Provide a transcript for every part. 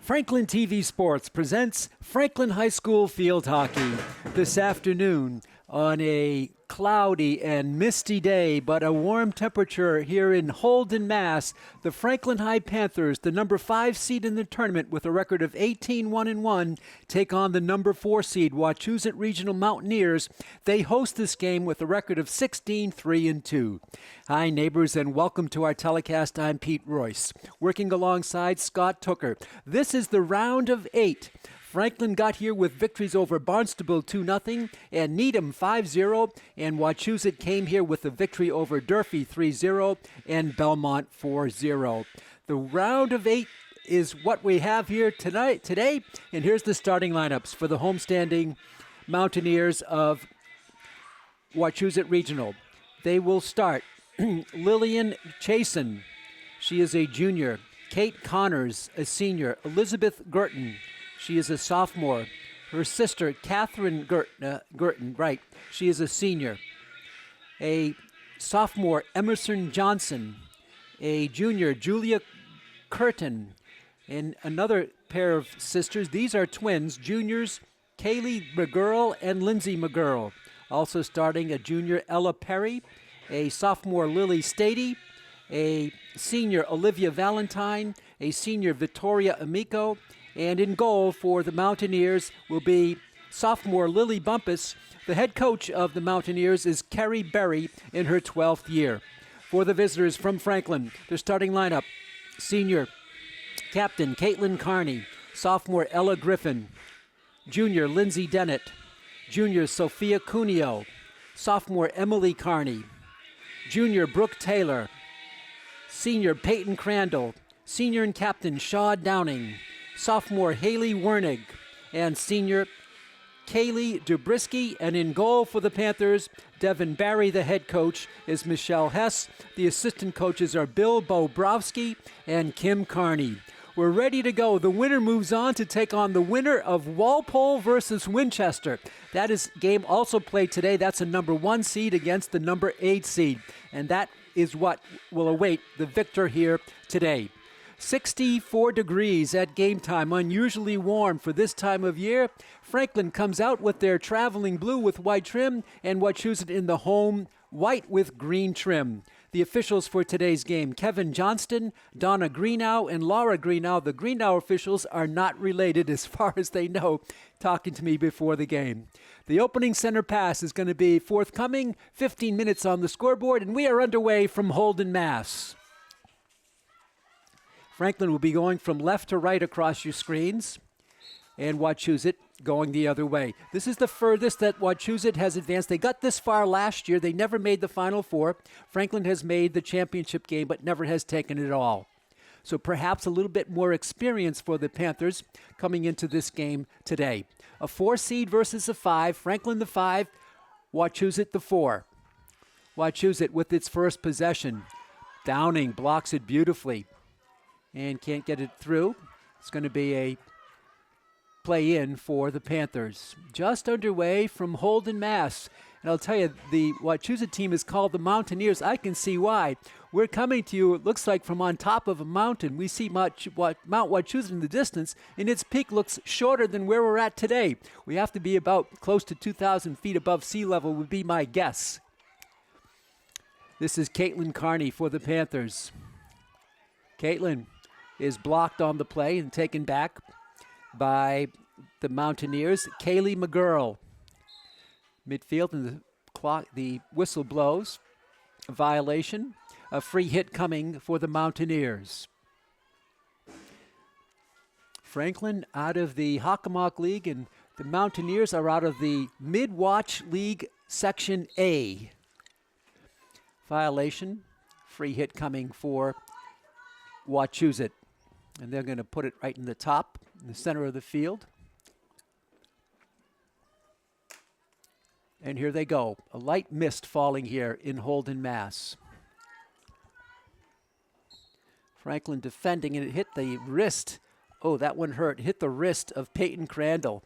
Franklin TV Sports presents Franklin High School Field Hockey this afternoon on a cloudy and misty day, but a warm temperature here in Holden, Mass. The Franklin High Panthers, the number 5 seed in the tournament with a record of 18-1-1, take on the number 4 seed Wachusett Regional Mountaineers. They host this game with a record of 16-3-2. Hi, neighbors, and welcome to our telecast. I'm Pete Royce, working alongside Scott Tooker. This is the round of 8. Franklin got here with victories over Barnstable 2-0 and Needham 5-0, and Wachusett came here with a victory over Durfee 3-0 and Belmont 4-0. The round of 8 is what we have here today, and here's the starting lineups for the homestanding Mountaineers of Wachusett Regional. They will start Lillian Chasen, she is a junior. Kate Connors, a senior. Elizabeth Gurton, she is a sophomore. Her sister, Catherine Gurton, she is a senior. A sophomore, Emerson Johnson. A junior, Julia Curtin. And another pair of sisters, these are twins, juniors, Kaylee McGurl and Lindsay McGurl. Also starting a junior, Ella Perry. A sophomore, Lily Stady. A senior, Olivia Valentine. A senior, Victoria Amico. And in goal for the Mountaineers will be sophomore Lily Bumpus. The head coach of the Mountaineers is Carrie Berry in her 12th year. For the visitors from Franklin, their starting lineup, senior captain Caitlin Carney, sophomore Ella Griffin, junior Lindsay Dennett, junior Sophia Cuneo, sophomore Emily Carney, junior Brooke Taylor, senior Peyton Crandall, senior and captain Shaw Downing, sophomore Haley Wernig, and senior Kaylee Dubrisky. And in goal for the Panthers, Devin Barry, the head coach, is Michelle Hess. The assistant coaches are Bill Bobrowski and Kim Carney. We're ready to go. The winner moves on to take on the winner of Walpole versus Winchester. That is game also played today. That's a number 1 seed against the number 8 seed. And that is what will await the victor here today. 64 degrees at game time, unusually warm for this time of year. Franklin comes out with their traveling blue with white trim, and Wachusett in the home white with green trim. The officials for today's game, Kevin Johnston, Donna Greenow, and Laura Greenow. The Greenow officials are not related as far as they know, talking to me before the game. The opening center pass is going to be forthcoming, 15 minutes on the scoreboard, and we are underway from Holden, Mass. Franklin will be going from left to right across your screens, and Wachusett going the other way. This is the furthest that Wachusett has advanced. They got this far last year. They never made the Final Four. Franklin has made the championship game, but never has taken it all. So perhaps a little bit more experience for the Panthers coming into this game today. A 4 seed versus a 5. Franklin the 5, Wachusett the 4. Wachusett with its first possession. Downing blocks it beautifully and can't get it through. It's going to be a play in for the Panthers. Just underway from Holden, Mass. And I'll tell you, the Wachusett team is called the Mountaineers. I can see why. We're coming to you, it looks like, from on top of a mountain. We see Mount Wachusett in the distance, and its peak looks shorter than where we're at today. We have to be about close to 2,000 feet above sea level would be my guess. This is Caitlin Carney for the Panthers. Caitlin is blocked on the play and taken back by the Mountaineers. Kaylee McGurl. Midfield, and the whistle blows. A violation. A free hit coming for the Mountaineers. Franklin out of the Hockomock League, and the Mountaineers are out of the Mid-Watch League Section A. Violation. Free hit coming for Wachusett. And they're going to put it right in the top, in the center of the field. And here they go. A light mist falling here in Holden, Mass. Franklin defending, and it hit the wrist. Oh, that one hurt. It hit the wrist of Peyton Crandall.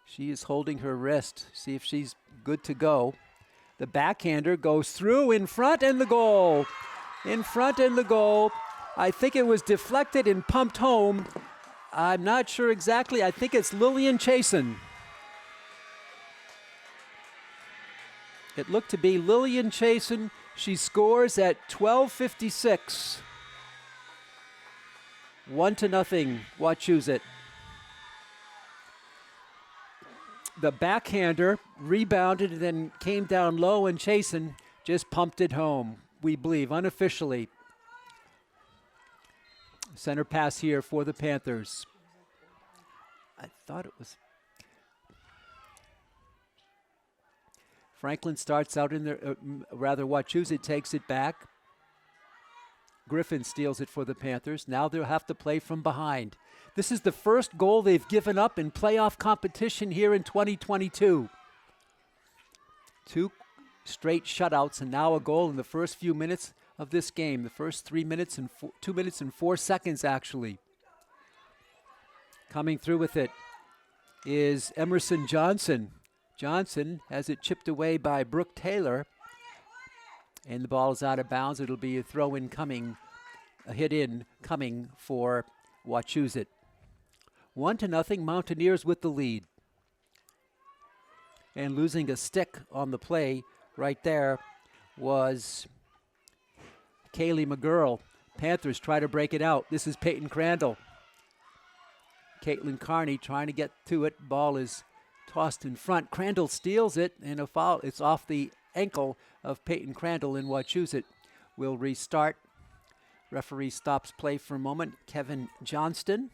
She is holding her wrist. See if she's good to go. The backhander goes through in front, and the goal. In front and the goal. I think it was deflected and pumped home I'm not sure exactly. I think it's Lillian Chasen. It looked to be Lillian Chasen. She scores at 12:56. 1-0, Wachusett. The backhander rebounded and then came down low, and Chasen just pumped it home, we believe, unofficially. Center pass here for the Panthers. I thought it was. Franklin starts out in there, Wachusett takes it back. Griffin steals it for the Panthers. Now they'll have to play from behind. This is the first goal they've given up in playoff competition here in 2022. 2 straight shutouts and now a goal in the first few minutes of this game. The first 3 minutes and 2 minutes and 4 seconds, actually. Coming through with it is Emerson Johnson. Johnson has it chipped away by Brooke Taylor. And the ball is out of bounds. It'll be a throw-in coming, a hit-in coming for Wachusett. 1-0, Mountaineers with the lead. And losing a stick on the play right there was Kaylee McGurl. Panthers try to break it out. This is Peyton Crandall. Caitlin Carney trying to get to it. Ball is tossed in front. Crandall steals it, and a foul. It's off the ankle of Peyton Crandall, and Wachusett will restart. Referee stops play for a moment. Kevin Johnston.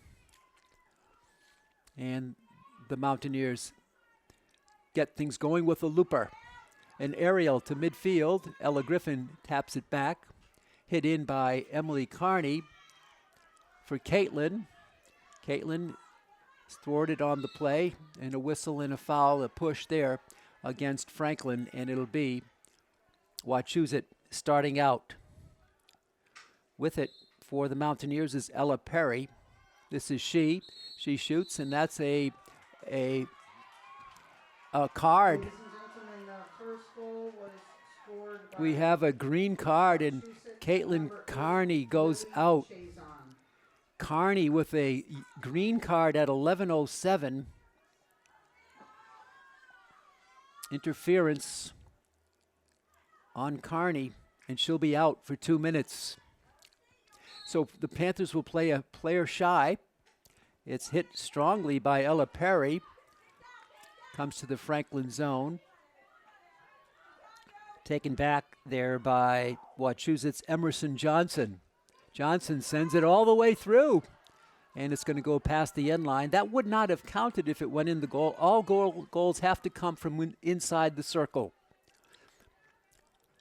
And the Mountaineers get things going with a looper. An aerial to midfield. Ella Griffin taps it back. Hit in by Emily Carney for Caitlin. Caitlin is thwarted on the play, and a whistle and a foul, a push there against Franklin, and it'll be Wachusett starting out. With it for the Mountaineers is Ella Perry. This is she. She shoots, and that's a card. We have a green card, and Caitlin Carney goes out. Carney with a green card at 11:07. Interference on Carney, and she'll be out for 2 minutes. So the Panthers will play a player shy. It's hit strongly by Ella Perry. Comes to the Franklin zone. Taken back there by Wachusett's Emerson Johnson. Johnson sends it all the way through, and it's going to go past the end line. That would not have counted if it went in the goal. All goals have to come from inside the circle.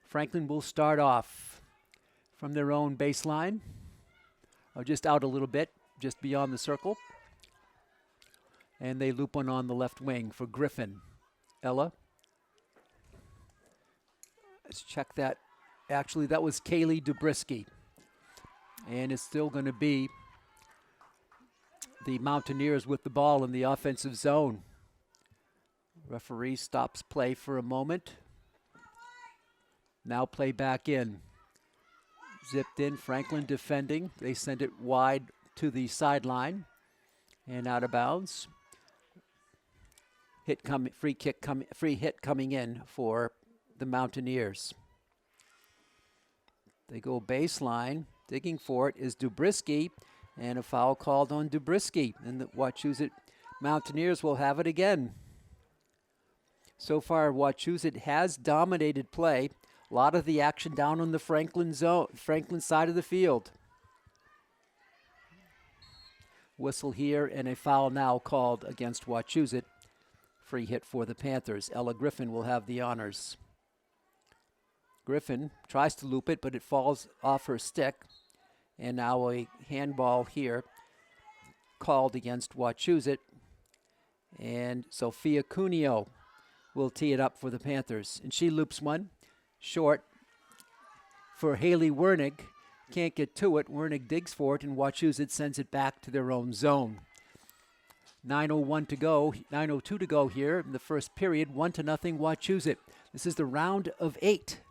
Franklin will start off from their own baseline, or just out a little bit, just beyond the circle. And they loop one on the left wing for Griffin. Ella. Let's check that. Actually, that was Kaylee Dubrisky. And it's still going to be the Mountaineers with the ball in the offensive zone. Referee stops play for a moment. Now play back in. Zipped in, Franklin defending. They send it wide to the sideline and out of bounds. Free hit coming in for the Mountaineers. They go baseline. Digging for it is Dubrisky, and a foul called on Dubrisky. And the Wachusett Mountaineers will have it again. So far, Wachusett has dominated play. A lot of the action down on the Franklin side of the field. Whistle here, and a foul now called against Wachusett. Free hit for the Panthers. Ella Griffin will have the honors. Griffin tries to loop it, but it falls off her stick. And now a handball here called against Wachusett. And Sophia Cuneo will tee it up for the Panthers. And she loops one short for Haley Wernig. Can't get to it. Wernig digs for it, and Wachusett sends it back to their own zone. 9:02 to go here in the first period. 1-0 Wachusett. This is the round of 8.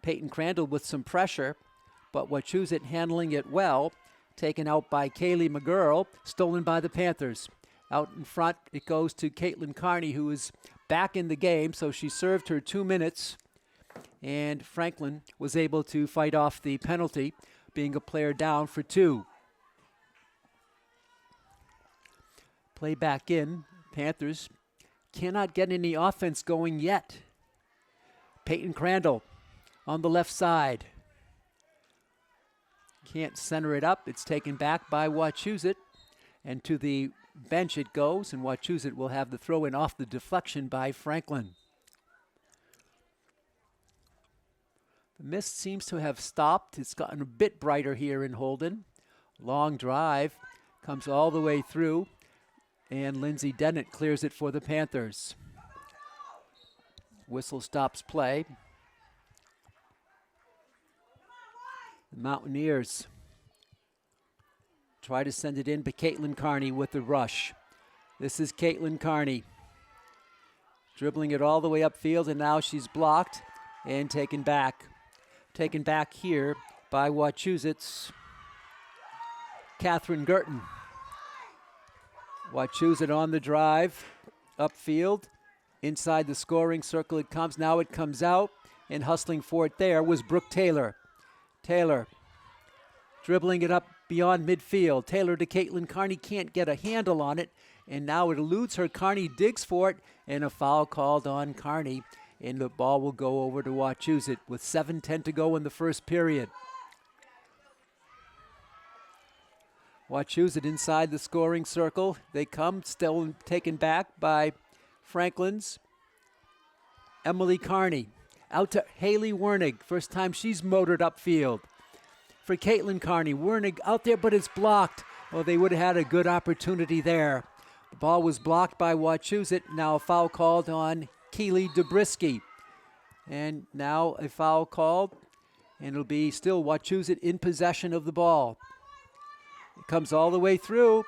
Peyton Crandall with some pressure, but Wachusett handling it well. taken out by Kaylee McGurl, stolen by the Panthers. Out in front, it goes to Caitlin Carney, who is back in the game, so she served her 2 minutes, and Franklin was able to fight off the penalty, being a player down for 2. Play back in. Panthers cannot get any offense going yet. Peyton Crandall on the left side. Can't center it up. It's taken back by Wachusett. And to the bench it goes, and Wachusett will have the throw in off the deflection by Franklin. The mist seems to have stopped. It's gotten a bit brighter here in Holden. Long drive comes all the way through, and Lindsay Dennett clears it for the Panthers. Whistle stops play. The Mountaineers try to send it in, but Caitlin Carney with the rush. This is Caitlin Carney dribbling it all the way upfield, and now she's blocked and taken back. Taken back here by Wachusett's Catherine Girton. Wachusett on the drive, upfield, inside the scoring circle it comes. Now it comes out, and hustling for it there was Brooke Taylor. Taylor dribbling it up beyond midfield. Taylor to Caitlin Carney, can't get a handle on it, and now it eludes her. Carney digs for it, and a foul called on Carney, and the ball will go over to Wachusett with 7:10 to go in the first period. Wachusett inside the scoring circle. They come, still taken back by Franklin's Emily Carney. Out to Haley Wernig. First time she's motored upfield. For Caitlin Carney, Wernig out there, but it's blocked. Well, they would have had a good opportunity there. The ball was blocked by Wachusett. Now a foul called on Keely Dubrisky. And now a foul called, and it'll be still Wachusett in possession of the ball. It comes all the way through,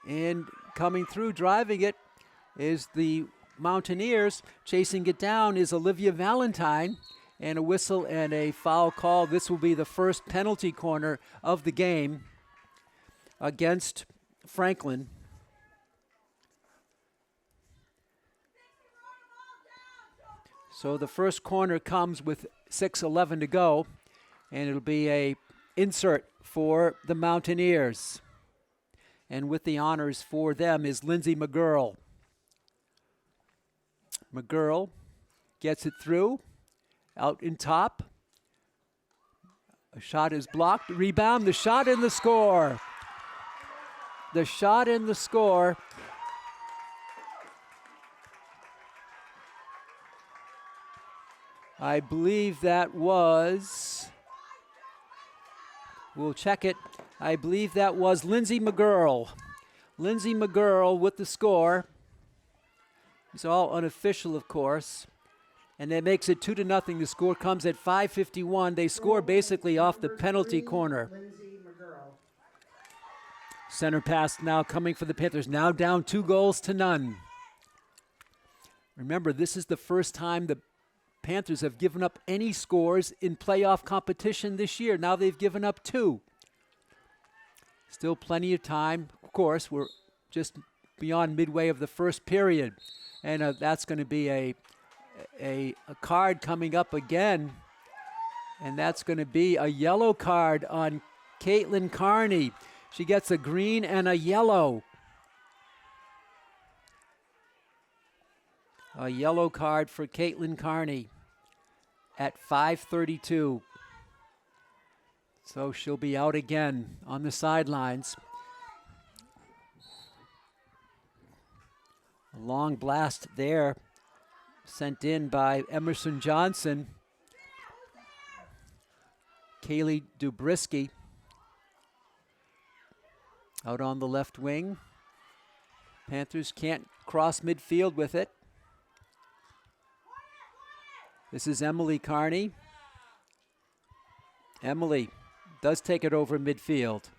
and coming through, driving it, is the Mountaineers. Chasing it down is Olivia Valentine, and a whistle and a foul call. This will be the first penalty corner of the game against Franklin. So the first corner comes with 6:11 to go, and it'll be a insert for the Mountaineers. And with the honors for them is Lindsay McGurl. McGurl gets it through, out in top. A shot is blocked. Rebound, the shot and the score. The shot and the score. I believe that was, we'll check it. I believe that was Lindsay McGurl. Lindsay McGurl with the score. It's all unofficial, of course. And that makes it 2-0. The score comes at 5:51. They score basically off the penalty corner. Center pass now coming for the Panthers. Now down 2-0. Remember, this is the first time the Panthers have given up any scores in playoff competition this year. Now they've given up 2. Still plenty of time. Of course, we're just beyond midway of the first period. And that's going to be a card coming up again. And that's going to be a yellow card on Caitlin Carney. She gets a green and a yellow. A yellow card for Caitlin Carney at 5:32. So she'll be out again on the sidelines. A long blast there sent in by Emerson Johnson. Kaylee Dubrisky out on the left wing. Panthers can't cross midfield with it. This is Emily Carney. Emily does take it over midfield.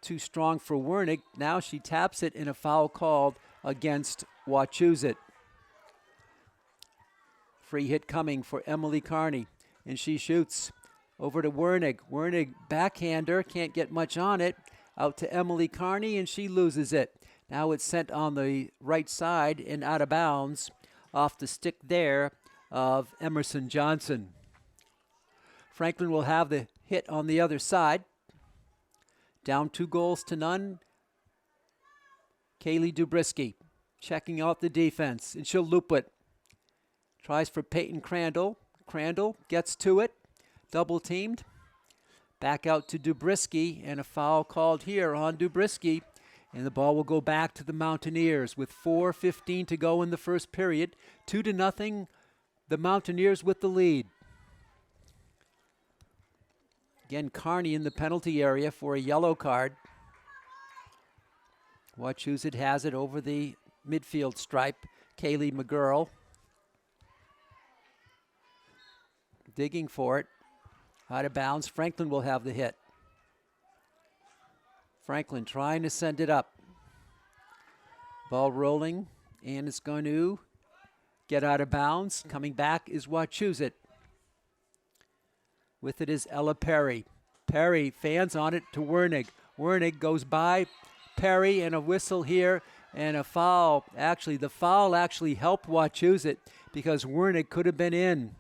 Too strong for Wernig. Now she taps it in a foul called against Wachusett. Free hit coming for Emily Carney, and she shoots. Over to Wernig. Wernig, backhander, can't get much on it. Out to Emily Carney, and she loses it. Now it's sent on the right side and out of bounds off the stick there of Emerson Johnson. Franklin will have the hit on the other side. Down 2-0. Kaylee Dubrisky checking out the defense, and she'll loop it. Tries for Peyton Crandall. Crandall gets to it. Double teamed. Back out to Dubrisky, and a foul called here on Dubrisky. And the ball will go back to the Mountaineers with 4:15 to go in the first period. 2-0, the Mountaineers with the lead. Again, Carney in the penalty area for a yellow card. Wachusett has it over the midfield stripe. Kaylee McGurl digging for it. Out of bounds. Franklin will have the hit. Franklin trying to send it up. Ball rolling, and it's going to get out of bounds. Coming back is Wachusett. With it is Ella Perry. Perry fans on it to Wernig. Wernig goes by Perry, and a whistle here and a foul. Actually, the foul actually helped Wachusett because Wernig could have been in.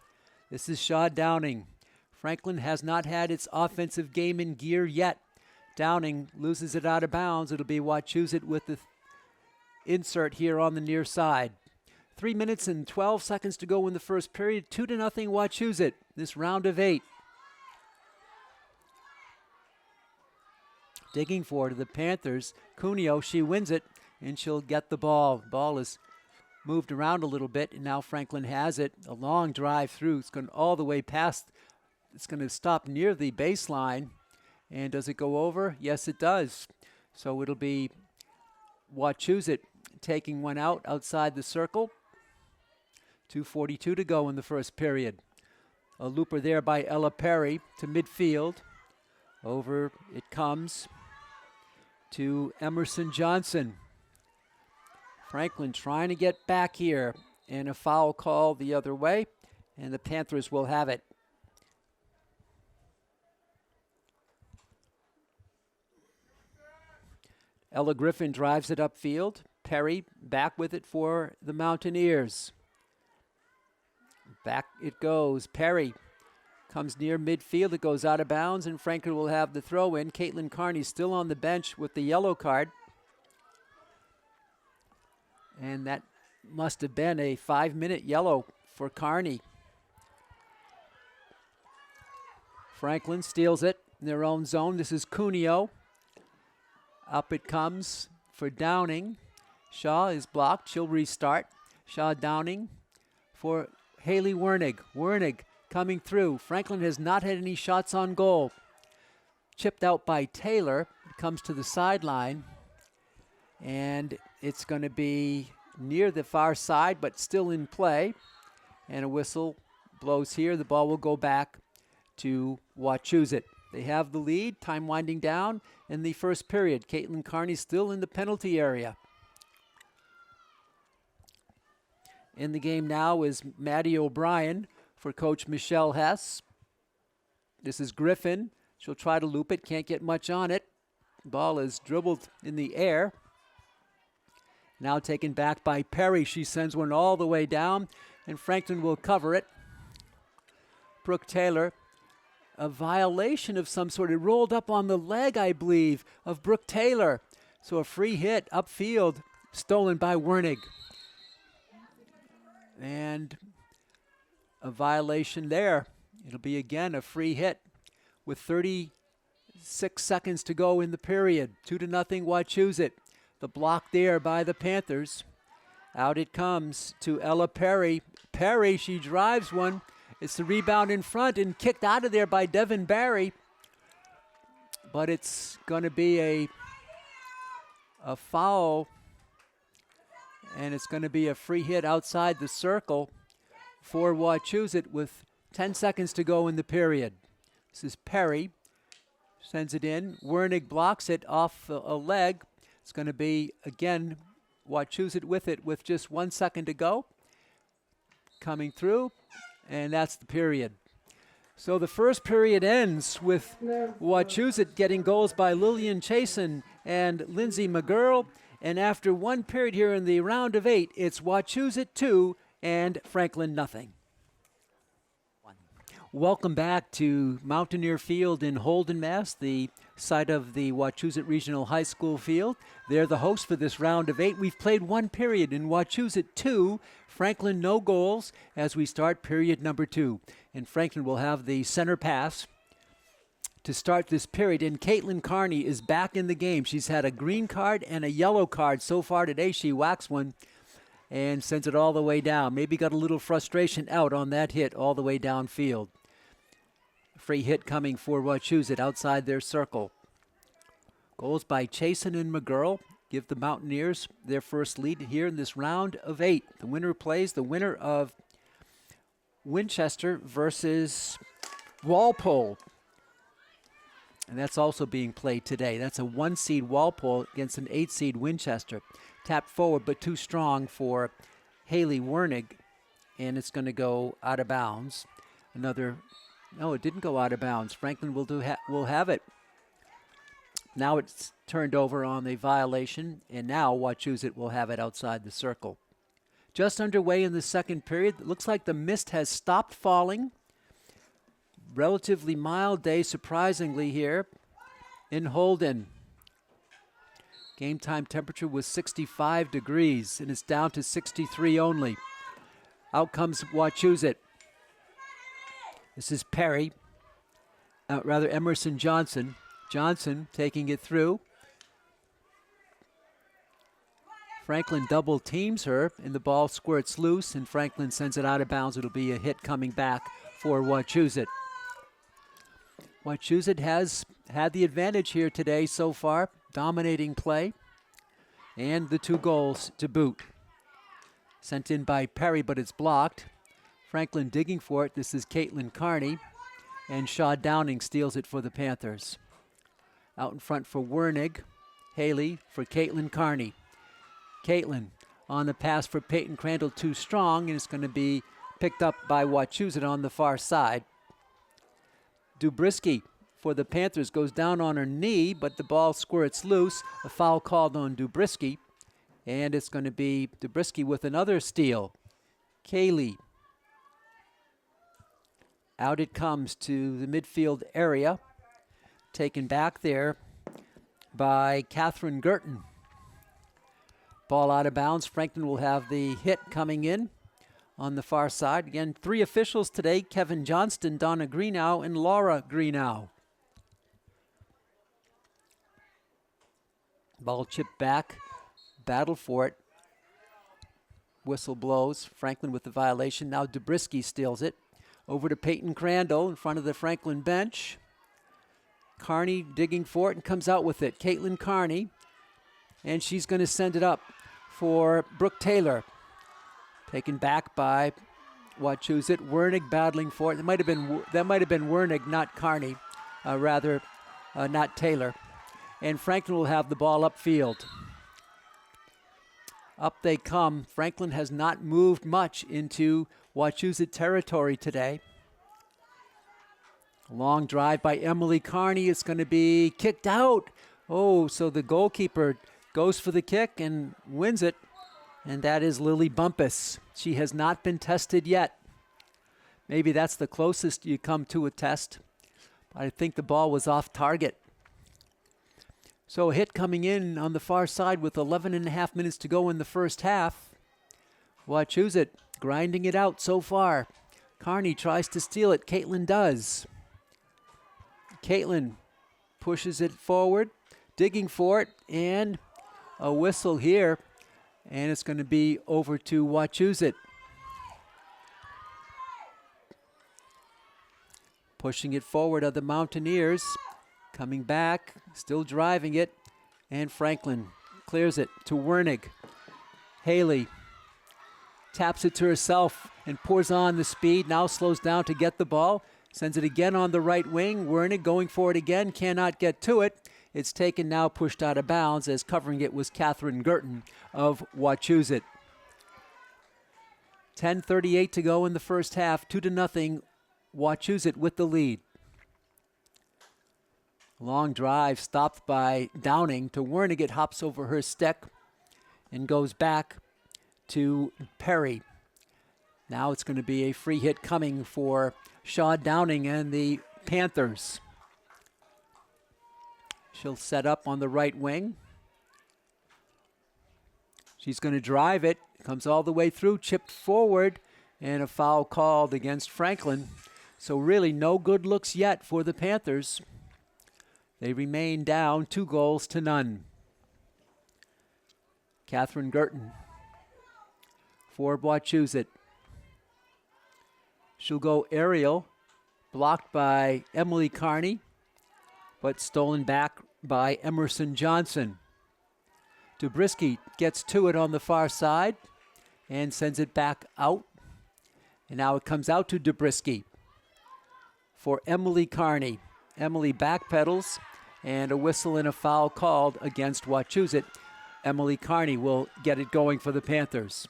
This is Shaw Downing. Franklin has not had its offensive game in gear yet. Downing loses it out of bounds. It'll be Wachusett with the insert here on the near side. 3 minutes and 12 seconds to go in the first period. 2-0 Wachusett, this round of 8. Digging for it to the Panthers. Cuneo, she wins it, and she'll get the ball. Ball is moved around a little bit, and now Franklin has it. A long drive through. It's going all the way past. It's going to stop near the baseline. And does it go over? Yes, it does. So it'll be Wachusett taking one out outside the circle. 2:42 to go in the first period. A looper there by Ella Perry to midfield. Over it comes to Emerson Johnson. Franklin trying to get back here, and a foul call the other way, and the Panthers will have it. Ella Griffin drives it upfield. Perry back with it for the Mountaineers. Back it goes. Perry comes near midfield. It goes out of bounds, and Franklin will have the throw in. Caitlin Carney still on the bench with the yellow card. And that must have been a 5-minute yellow for Carney. Franklin steals it in their own zone. This is Cuneo. Up it comes for Downing. Shaw is blocked. She'll restart. Shaw Downing for Haley Wernig. Wernig coming through. Franklin has not had any shots on goal. Chipped out by Taylor. It comes to the sideline. And it's going to be near the far side, but still in play. And a whistle blows here. The ball will go back to Wachusett. They have the lead. Time winding down in the first period. Caitlin Carney still in the penalty area. In the game now is Maddie O'Brien for Coach Michelle Hess. This is Griffin. She'll try to loop it. Can't get much on it. Ball is dribbled in the air. Now taken back by Perry. She sends one all the way down, and Franklin will cover it. Brooke Taylor. A violation of some sort. It rolled up on the leg, I believe, of Brooke Taylor. So a free hit upfield, stolen by Wernig. And a violation there. It'll be again a free hit with 36 seconds to go in the period. 2-0 Wachusett. The block there by the Panthers. Out it comes to Ella Perry. Perry, she drives one. It's the rebound in front and kicked out of there by Devin Barry. But it's going to be a foul. And it's going to be a free hit outside the circle for Wachusett with 10 seconds to go in the period. This is Perry. Sends it in. Wernig blocks it off a leg. It's going to be, again, Wachusett with it with just 1 second to go. Coming through. And that's the period. So the first period ends with Wachusett getting goals by Lillian Chasen and Lindsay McGurl. And after one period here in the round of 8, it's Wachusett 2 and Franklin nothing. Welcome back to Mountaineer Field in Holden, Mass., the site of the Wachusett Regional High School field. They're the host for this round of 8. We've played one period in Wachusett 2, Franklin no goals as we start period number 2. And Franklin will have the center pass to start this period. And Caitlin Carney is back in the game. She's had a green card and a yellow card so far today. She whacks one and sends it all the way down. Maybe got a little frustration out on that hit all the way downfield. Free hit coming for Wachusett outside their circle. Goals by Chasen and McGurl give the Mountaineers their first lead here in this round of 8. The winner plays the winner of Winchester versus Walpole. And that's also being played today. That's a 1-seed Walpole against an 8-seed Winchester. Tapped forward but too strong for Haley Wernig. And it's going to go out of bounds. No, it didn't go out of bounds. Franklin will have it. Now it's turned over on the violation, and now Wachusett will have it outside the circle. Just underway in the second period. It looks like the mist has stopped falling. Relatively mild day, surprisingly, here in Holden. Game time temperature was 65 degrees, and it's down to 63 only. Out comes Wachusett. This is Perry, Emerson Johnson. Johnson taking it through. Franklin double teams her, and the ball squirts loose, and Franklin sends it out of bounds. It'll be a hit coming back for Wachusett. Wachusett has had the advantage here today so far, dominating play, and the 2 goals to boot. Sent in by Perry, but it's blocked. Franklin digging for it. This is Caitlin Carney, and Shaw Downing steals it for the Panthers. Out in front for Wernig. Haley for Caitlin Carney. Caitlin on the pass for Peyton Crandall, too strong, and it's going to be picked up by Wachusett on the far side. Dubrisky for the Panthers goes down on her knee, but the ball squirts loose. A foul called on Dubrisky, and it's going to be Dubrisky with another steal. Kaylee. Out it comes to the midfield area. Taken back there by Catherine Girton. Ball out of bounds. Franklin will have the hit coming in on the far side. Again, 3 officials today: Kevin Johnston, Donna Greenow, and Laura Greenow. Ball chipped back. Battle for it. Whistle blows. Franklin with the violation. Now Dubrisky steals it. Over to Peyton Crandall in front of the Franklin bench. Carney digging for it and comes out with it. Caitlin Carney. And she's going to send it up for Brooke Taylor. Taken back by Wachusett. Wernig battling for it. That might have been Wernig, not Carney. Not Taylor. And Franklin will have the ball upfield. Up they come. Franklin has not moved much into Wachusett territory today. Long drive by Emily Carney. It's going to be kicked out. Oh, so the goalkeeper goes for the kick and wins it. And that is Lily Bumpus. She has not been tested yet. Maybe that's the closest you come to a test. I think the ball was off target. So a hit coming in on the far side with 11 and a half minutes to go in the first half. Wachusett grinding it out so far. Carney tries to steal it. Caitlin does. Caitlin pushes it forward, digging for it, and a whistle here. And it's going to be over to Wachusett. Pushing it forward are the Mountaineers. Coming back, still driving it. And Franklin clears it to Wernig. Haley taps it to herself and pours on the speed. Now slows down to get the ball. Sends it again on the right wing. Wernig going for it again. Cannot get to it. It's taken now, pushed out of bounds, as covering it was Catherine Girton of Wachusett. 10:38 to go in the first half. 2-0 Wachusett with the lead. Long drive stopped by Downing to Wernig. It hops over her stick and goes back to Perry. Now it's going to be a free hit coming for Shaw Downing and the Panthers. She'll set up on the right wing. She's going to drive it. Comes all the way through, chipped forward, and a foul called against Franklin. So really no good looks yet for the Panthers. They remain down 2-0. Catherine Girton for Wachusett. She'll go aerial, blocked by Emily Carney, but stolen back by Emerson Johnson. Dubrisky gets to it on the far side and sends it back out. And now it comes out to Dubrisky for Emily Carney. Emily backpedals, and a whistle and a foul called against Wachusett. Emily Carney will get it going for the Panthers.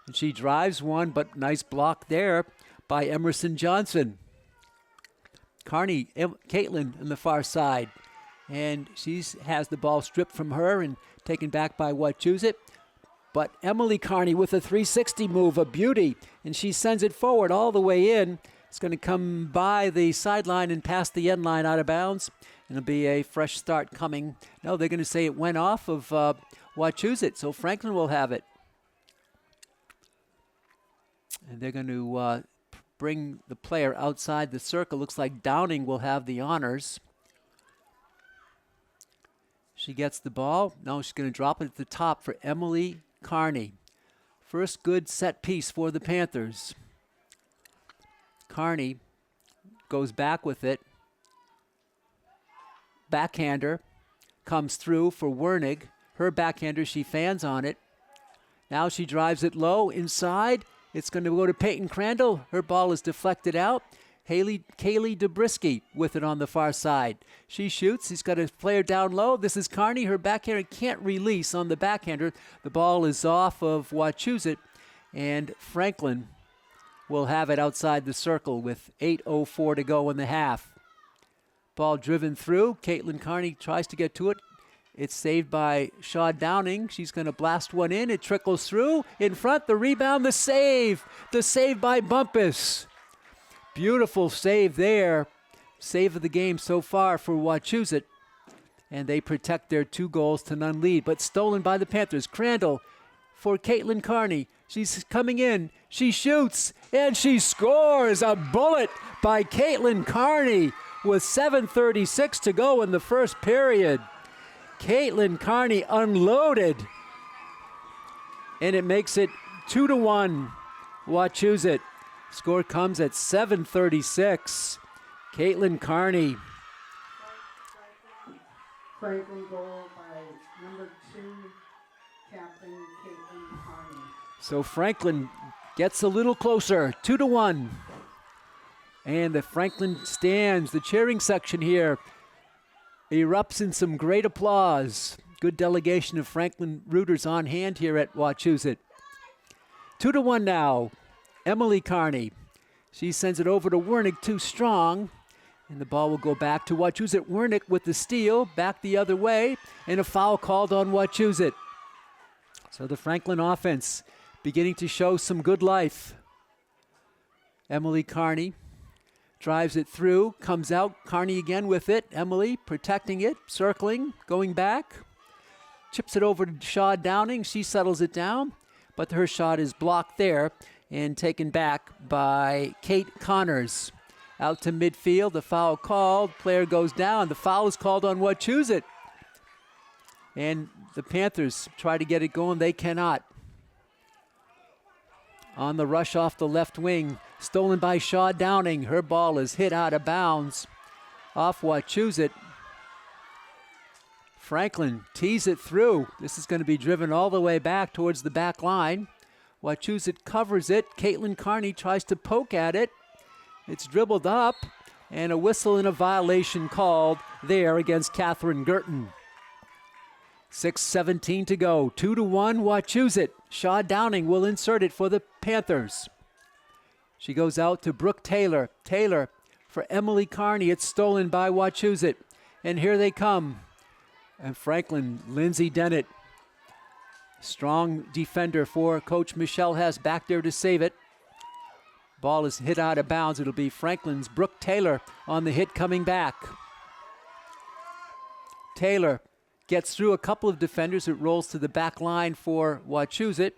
And she drives one, but nice block there by Emerson Johnson. Carney, Caitlin on the far side. And she has the ball stripped from her and taken back by Wachusett. But Emily Carney with a 360 move, a beauty. And she sends it forward all the way in. It's going to come by the sideline and past the end line out of bounds. And it'll be a fresh start coming. No, they're going to say it went off of Wachusett, so Franklin will have it. And they're going to bring the player outside the circle. Looks like Downing will have the honors. She gets the ball. No, she's going to drop it at the top for Emily Carney. First good set piece for the Panthers. Carney goes back with it. Backhander comes through for Wernig. Her backhander, she fans on it. Now she drives it low inside. It's going to go to Peyton Crandall. Her ball is deflected out. Kaylee Dubrisky with it on the far side. She shoots. He's got a player down low. This is Carney. Her backhander can't release on the backhander. The ball is off of Wachusett, and Franklin will have it outside the circle with 8:04 to go in the half. Ball driven through. Caitlin Carney tries to get to it. It's saved by Shaw Downing. She's going to blast one in. It trickles through. In front, the rebound, the save. The save by Bumpus. Beautiful save there. Save of the game so far for Wachusett. And they protect their 2-0 lead. But stolen by the Panthers. Crandall for Caitlin Carney. She's coming in. She shoots. And she scores. A bullet by Caitlin Carney with 7:36 to go in the first period. Caitlin Carney unloaded. And it makes it 2-1. Wachusett. Score comes at 7:36. Caitlin Carney. Franklin goal by number 2, Captain Caitlin Carney. So Franklin gets a little closer, 2-1. And the Franklin stands, the cheering section here, erupts in some great applause. Good delegation of Franklin rooters on hand here at Wachusett. 2-1 now. Emily Carney. She sends it over to Wernig, too strong. And the ball will go back to Wachusett. Wernig with the steal, back the other way, and a foul called on Wachusett. So the Franklin offense beginning to show some good life. Emily Carney drives it through, comes out. Carney again with it. Emily protecting it, circling, going back. Chips it over to Shaw Downing. She settles it down, but her shot is blocked there and taken back by Kate Connors. Out to midfield, the foul called. Player goes down. The foul is called on Wachusett. And the Panthers try to get it going. They cannot. On the rush off the left wing, stolen by Shaw Downing. Her ball is hit out of bounds off Wachusett. Franklin tees it through. This is going to be driven all the way back towards the back line. Wachusett covers it. Caitlin Carney tries to poke at it. It's dribbled up, and a whistle and a violation called there against Catherine Girton. 6:17 to go. 2-1 Wachusett. Shaw Downing will insert it for the Panthers. She goes out to Brooke Taylor. Taylor for Emily Carney. It's stolen by Wachusett. And here they come. And Franklin, Lindsay Dennett. Strong defender for Coach Michelle Hess back there to save it. Ball is hit out of bounds. It'll be Franklin's Brooke Taylor on the hit coming back. Taylor gets through a couple of defenders. It rolls to the back line for Wachusett.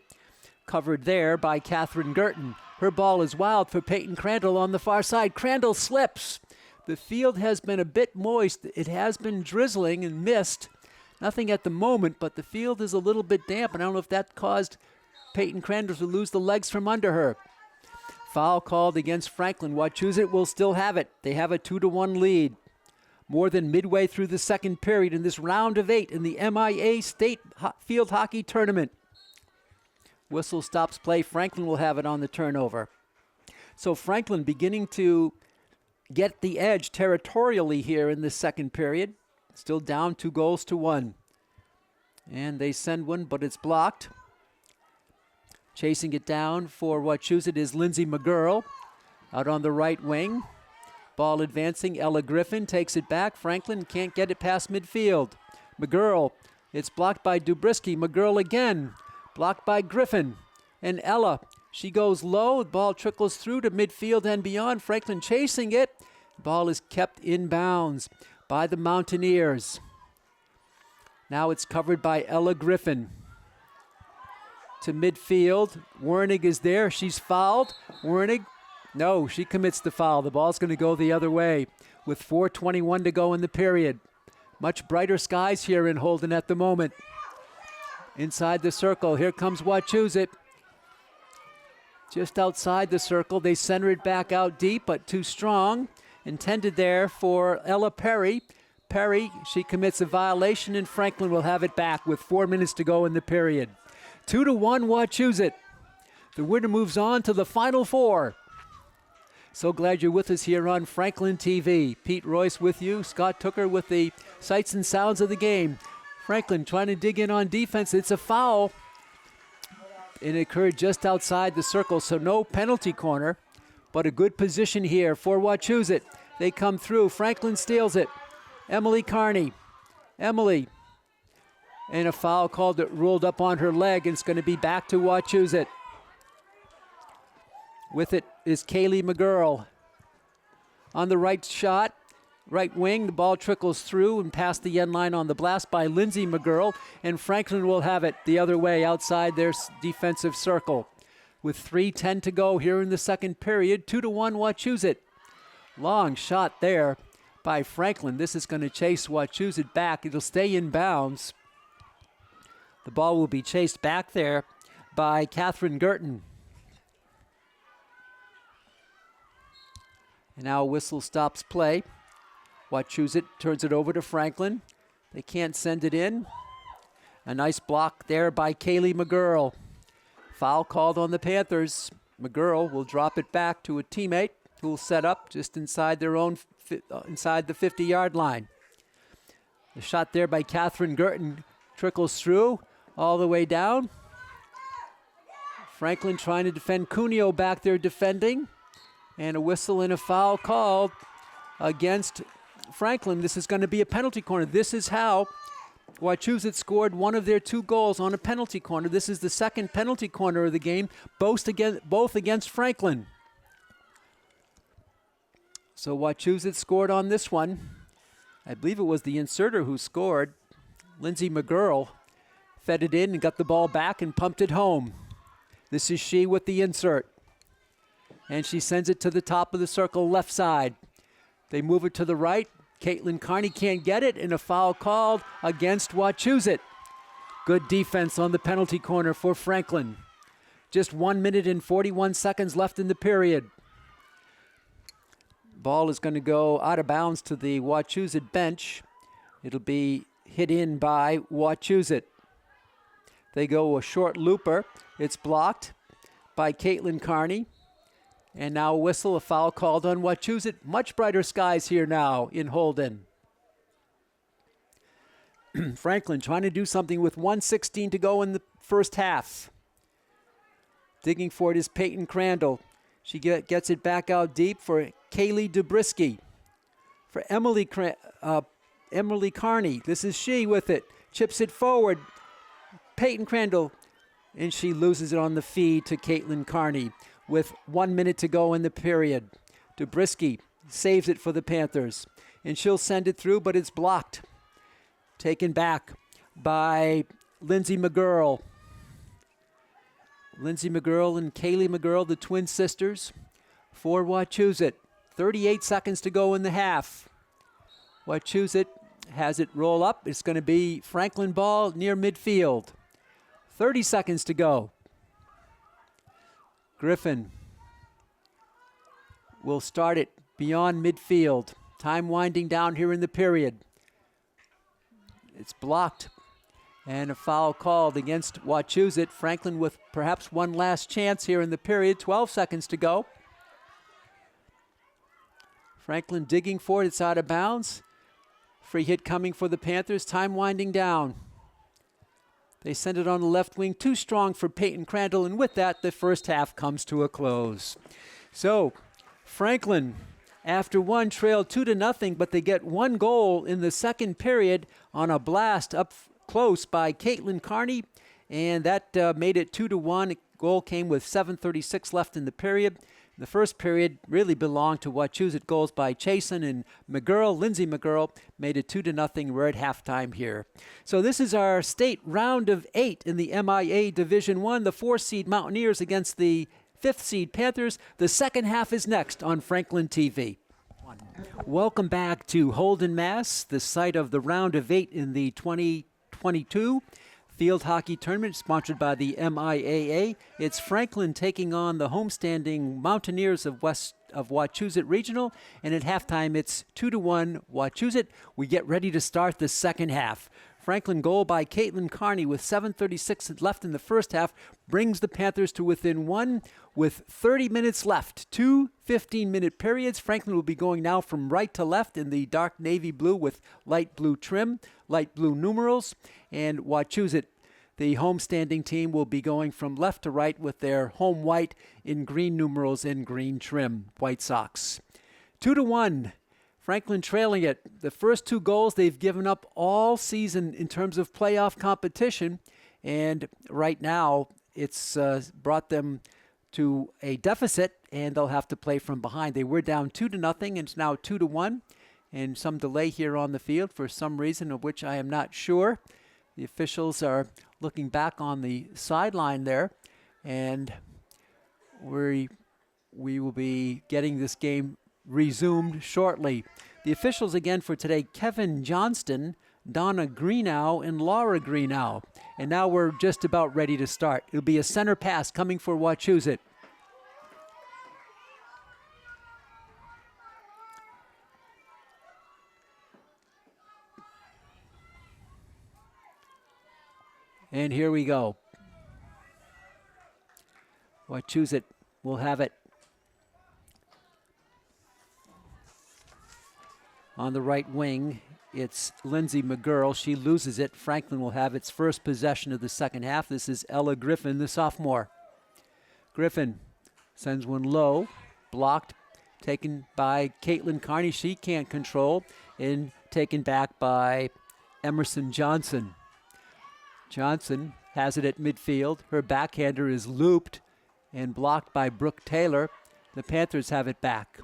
Covered there by Catherine Girton. Her ball is wild for Peyton Crandall on the far side. Crandall slips. The field has been a bit moist. It has been drizzling and mist. Nothing at the moment, but the field is a little bit damp, and I don't know if that caused Peyton Crandall to lose the legs from under her. Foul called against Franklin. Wachusett will still have it. They have a 2-1 lead. More than midway through the second period in this round of 8 in the MIA State Field Hockey Tournament. Whistle stops play. Franklin will have it on the turnover. So Franklin beginning to get the edge territorially here in the second period. Still down 2-1. And they send one, but it's blocked. Chasing it down for Wachusett is Lindsay McGurl out on the right wing. Ball advancing. Ella Griffin takes it back. Franklin can't get it past midfield. McGurl, it's blocked by Dubrisky. McGurl again, blocked by Griffin. And Ella, she goes low. The ball trickles through to midfield and beyond. Franklin chasing it. Ball is kept in bounds by the Mountaineers. Now it's covered by Ella Griffin. To midfield. Wernig is there. She's fouled. Wernig, no, she commits the foul. The ball's going to go the other way with 4:21 to go in the period. Much brighter skies here in Holden at the moment. Inside the circle, here comes Wachusett. Just outside the circle, they center it back out deep, but too strong. Intended there for Ella Perry. Perry, she commits a violation, and Franklin will have it back with 4 minutes to go in the period. 2-1 Wachusett. The winner moves on to the Final Four. So glad you're with us here on Franklin TV. Pete Royce with you, Scott Tooker with the sights and sounds of the game. Franklin trying to dig in on defense. It's a foul. And it occurred just outside the circle, so no penalty corner. But a good position here for Wachusett. They come through. Franklin steals it. Emily Carney. Emily. And a foul called that ruled up on her leg, and it's going to be back to Wachusett. With it is Kaylee McGurl. On the right shot, right wing, the ball trickles through and past the end line on the blast by Lindsay McGurl, and Franklin will have it the other way outside their defensive circle. With 3:10 to go here in the second period, 2-1 Wachusett. Long shot there by Franklin. This is going to chase Wachusett back. It'll stay in bounds. The ball will be chased back there by Catherine Girton. And now a whistle stops play. Wachusett turns it over to Franklin. They can't send it in. A nice block there by Kaylee McGurl. Foul called on the Panthers. McGurl will drop it back to a teammate who will set up just inside their own, inside the 50-yard line. The shot there by Catherine Girton trickles through all the way down. Franklin trying to defend. Cuneo back there defending. And a whistle and a foul called against Franklin. This is going to be a penalty corner. This is how Wachusett scored one of their 2 goals on a penalty corner. This is the second penalty corner of the game, both against Franklin. So Wachusett scored on this one. I believe it was the inserter who scored. Lindsay McGurl fed it in and got the ball back and pumped it home. This is she with the insert. And she sends it to the top of the circle, left side. They move it to the right. Caitlin Carney can't get it, and a foul called against Wachusett. Good defense on the penalty corner for Franklin. Just 1 minute and 41 seconds left in the period. Ball is going to go out of bounds to the Wachusett bench. It'll be hit in by Wachusett. They go a short looper. It's blocked by Caitlin Carney. And now a whistle, a foul called on Wachusett. Much brighter skies here now in Holden. Franklin trying to do something with 1:16 to go in the first half. Digging for it is Peyton Crandall. She gets it back out deep for Kaylee Dubrisky. For Emily Carney, this is she with it. Chips it forward. Peyton Crandall, and she loses it on the feed to Caitlin Carney with 1 minute to go in the period. Dubrisky saves it for the Panthers, and she'll send it through, but it's blocked. Taken back by Lindsay McGurl. Lindsay McGurl and Kaylee McGurl, the twin sisters, for Wachusett. 38 seconds to go in the half. Wachusett has it roll up. It's going to be Franklin ball near midfield. 30 seconds to go. Griffin will start it beyond midfield. Time winding down here in the period. It's blocked. And a foul called against Wachusett. Franklin with perhaps one last chance here in the period. 12 seconds to go. Franklin digging for it. It's out of bounds. Free hit coming for the Panthers. Time winding down. They send it on the left wing. Too strong for Peyton Crandall. And with that, the first half comes to a close. So Franklin, after one, trailed 2-0, but they get one goal in the second period on a blast up close by Caitlin Carney, and that made it 2-1. Goal came with 7:36 left in the period. The first period really belonged to Wachusett. Goals by Chasen and McGurl. Lindsay McGurl made it 2-0. We're at halftime here. So this is our state round of 8 in the MIA Division 1. The 4-seed Mountaineers against the 5th-seed Panthers. The second half is next on Franklin TV. Welcome back to Holden, Mass., the site of the round of 8 in the 2022 Field Hockey Tournament, sponsored by the MIAA. It's Franklin taking on the homestanding Mountaineers of Wachusett Regional, and at halftime it's 2-1 Wachusett. We get ready to start the second half. Franklin goal by Caitlin Carney with 7:36 left in the first half brings the Panthers to within one with 30 minutes left. Two 15-minute periods. Franklin will be going now from right to left in the dark navy blue with light blue trim, light blue numerals. And Wachusett, the homestanding team, will be going from left to right with their home white in green numerals and green trim, White Sox. 2-1. Franklin trailing it. The first two goals they've given up all season in terms of playoff competition, and right now it's brought them to a deficit, and they'll have to play from behind. They were down 2-0, and it's now 2-1, and some delay here on the field for some reason of which I am not sure. The officials are looking back on the sideline there, and we will be getting this game resumed shortly. The officials again for today: Kevin Johnston, Donna Greenow, and Laura Greenow. And now we're just about ready to start. It'll be a center pass coming for Wachusett. And here we go. Wachusett will have it. On the right wing, it's Lindsay McGurl. She loses it. Franklin will have its first possession of the second half. This is Ella Griffin, the sophomore. Griffin sends one low, blocked, taken by Caitlin Carney. She can't control, and taken back by Emerson Johnson. Johnson has it at midfield. Her backhander is looped and blocked by Brooke Taylor. The Panthers have it back.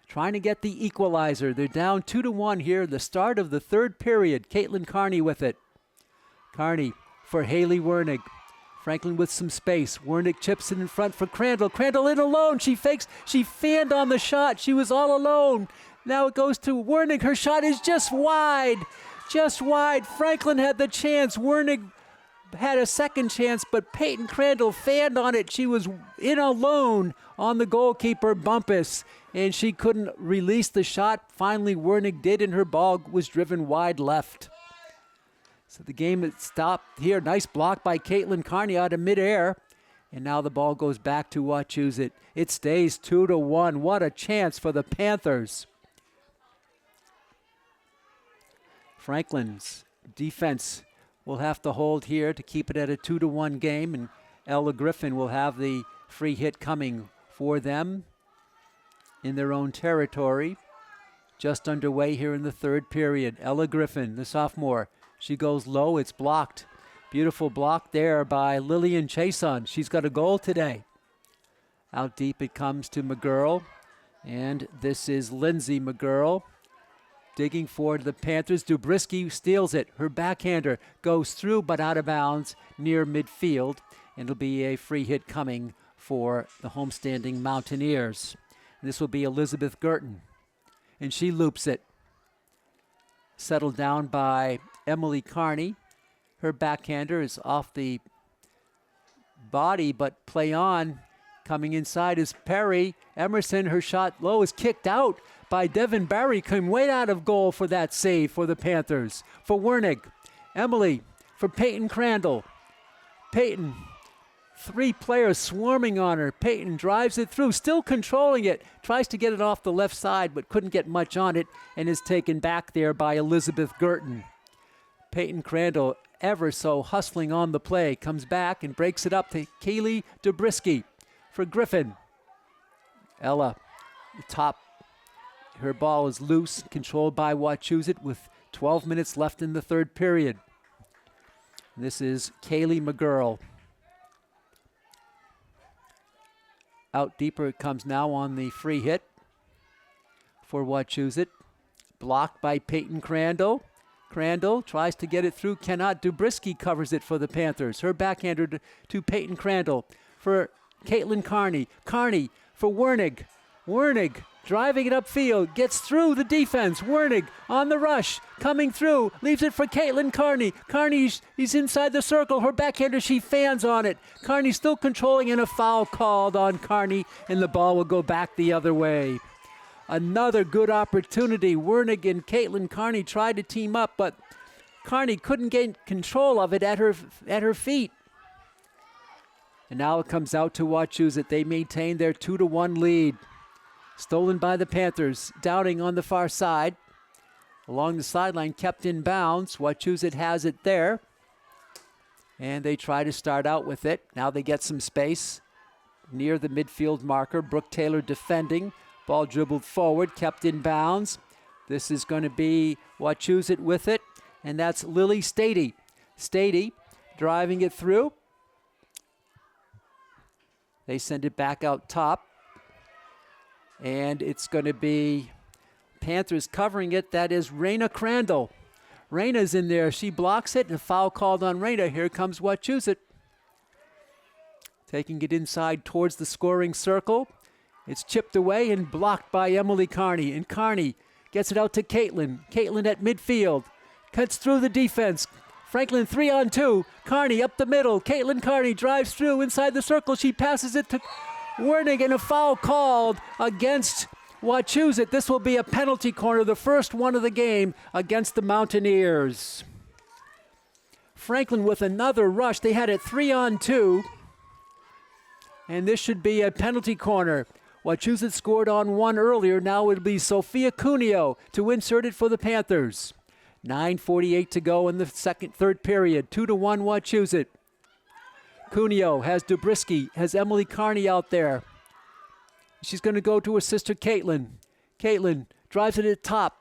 Trying to get the equalizer. They're down 2-1 here, the start of the third period. Caitlin Carney with it. Carney for Haley Wernig. Franklin with some space. Wernig chips it in front for Crandall. Crandall in alone. She fakes. She fanned on the shot. She was all alone. Now it goes to Wernig. Her shot is just wide. Just wide. Franklin had the chance. Wernig had a second chance, but Peyton Crandall fanned on it. She was in alone on the goalkeeper, Bumpus, and she couldn't release the shot. Finally, Wernig did, and her ball was driven wide left. So the game had stopped here. Nice block by Caitlin Carney out of midair. And now the ball goes back to Wachusett. It stays 2-1. What a chance for the Panthers. Franklin's defense will have to hold here to keep it at a 2-1 game, and Ella Griffin will have the free hit coming for them in their own territory. Just underway here in the third period. Ella Griffin, the sophomore. She goes low. It's blocked. Beautiful block there by Lillian Chason. She's got a goal today. Out deep it comes to McGurl. And this is Lindsay McGurl digging forward the Panthers. Dubrisky steals it. Her backhander goes through but out of bounds near midfield. And it'll be a free hit coming for the homestanding Mountaineers. This will be Elizabeth Girton. And she loops it. Settled down by Emily Carney. Her backhander is off the body, but play on. Coming inside is Perry. Emerson, her shot low, is kicked out by Devin Barry. Came way out of goal for that save for the Panthers. For Wernig. Emily for Peyton Crandall. Peyton. 3 players swarming on her. Peyton drives it through, still controlling it. Tries to get it off the left side, but couldn't get much on it, and is taken back there by Elizabeth Girton. Peyton Crandall, ever so hustling on the play, comes back and breaks it up to Kaylee Dubrisky for Griffin. Ella, the top. Her ball is loose, controlled by Wachusett with 12 minutes left in the third period. This is Kaylee McGurl. Out deeper it comes now on the free hit for Wachusett. Blocked by Peyton Crandall. Crandall tries to get it through, cannot. Dubrisky covers it for the Panthers. Her backhander to Peyton Crandall for Caitlin Carney. Carney for Wernig. Wernig driving it upfield, gets through the defense. Wernig on the rush, coming through, leaves it for Caitlin Carney. Carney's he's inside the circle. Her backhander, she fans on it. Carney still controlling, and a foul called on Carney, and the ball will go back the other way. Another good opportunity. Wernig and Caitlin Carney tried to team up, but Carney couldn't get control of it at her feet. And now it comes out to Wachusett. They maintain their 2-1 lead. Stolen by the Panthers. Downing on the far side. Along the sideline, kept in bounds. Wachusett has it there. And they try to start out with it. Now they get some space near the midfield marker. Brooke Taylor defending. Ball dribbled forward, kept in bounds. This is going to be Wachusett with it. And that's Lily Stady. Stady driving it through. They send it back out top. And it's going to be Panthers covering it. That is Raina Crandall. Raina's in there. She blocks it, and a foul called on Raina. Here comes Wachusett. Taking it inside towards the scoring circle. It's chipped away and blocked by Emily Carney. And Carney gets it out to Caitlin. Caitlin at midfield. Cuts through the defense. Franklin 3-on-2. Carney up the middle. Caitlin Carney drives through inside the circle. She passes it to Wernig, and a foul called against Wachusett. This will be a penalty corner, the first one of the game against the Mountaineers. Franklin with another rush. They had it 3-on-2. And this should be a penalty corner. Wachusett scored on one earlier. Now it'll be Sophia Cuneo to insert it for the Panthers. 9:48 to go in the third period. 2-1 Wachusett. Cuneo has Dubrisky, has Emily Carney out there. She's going to go to her sister Caitlin. Caitlin drives it at top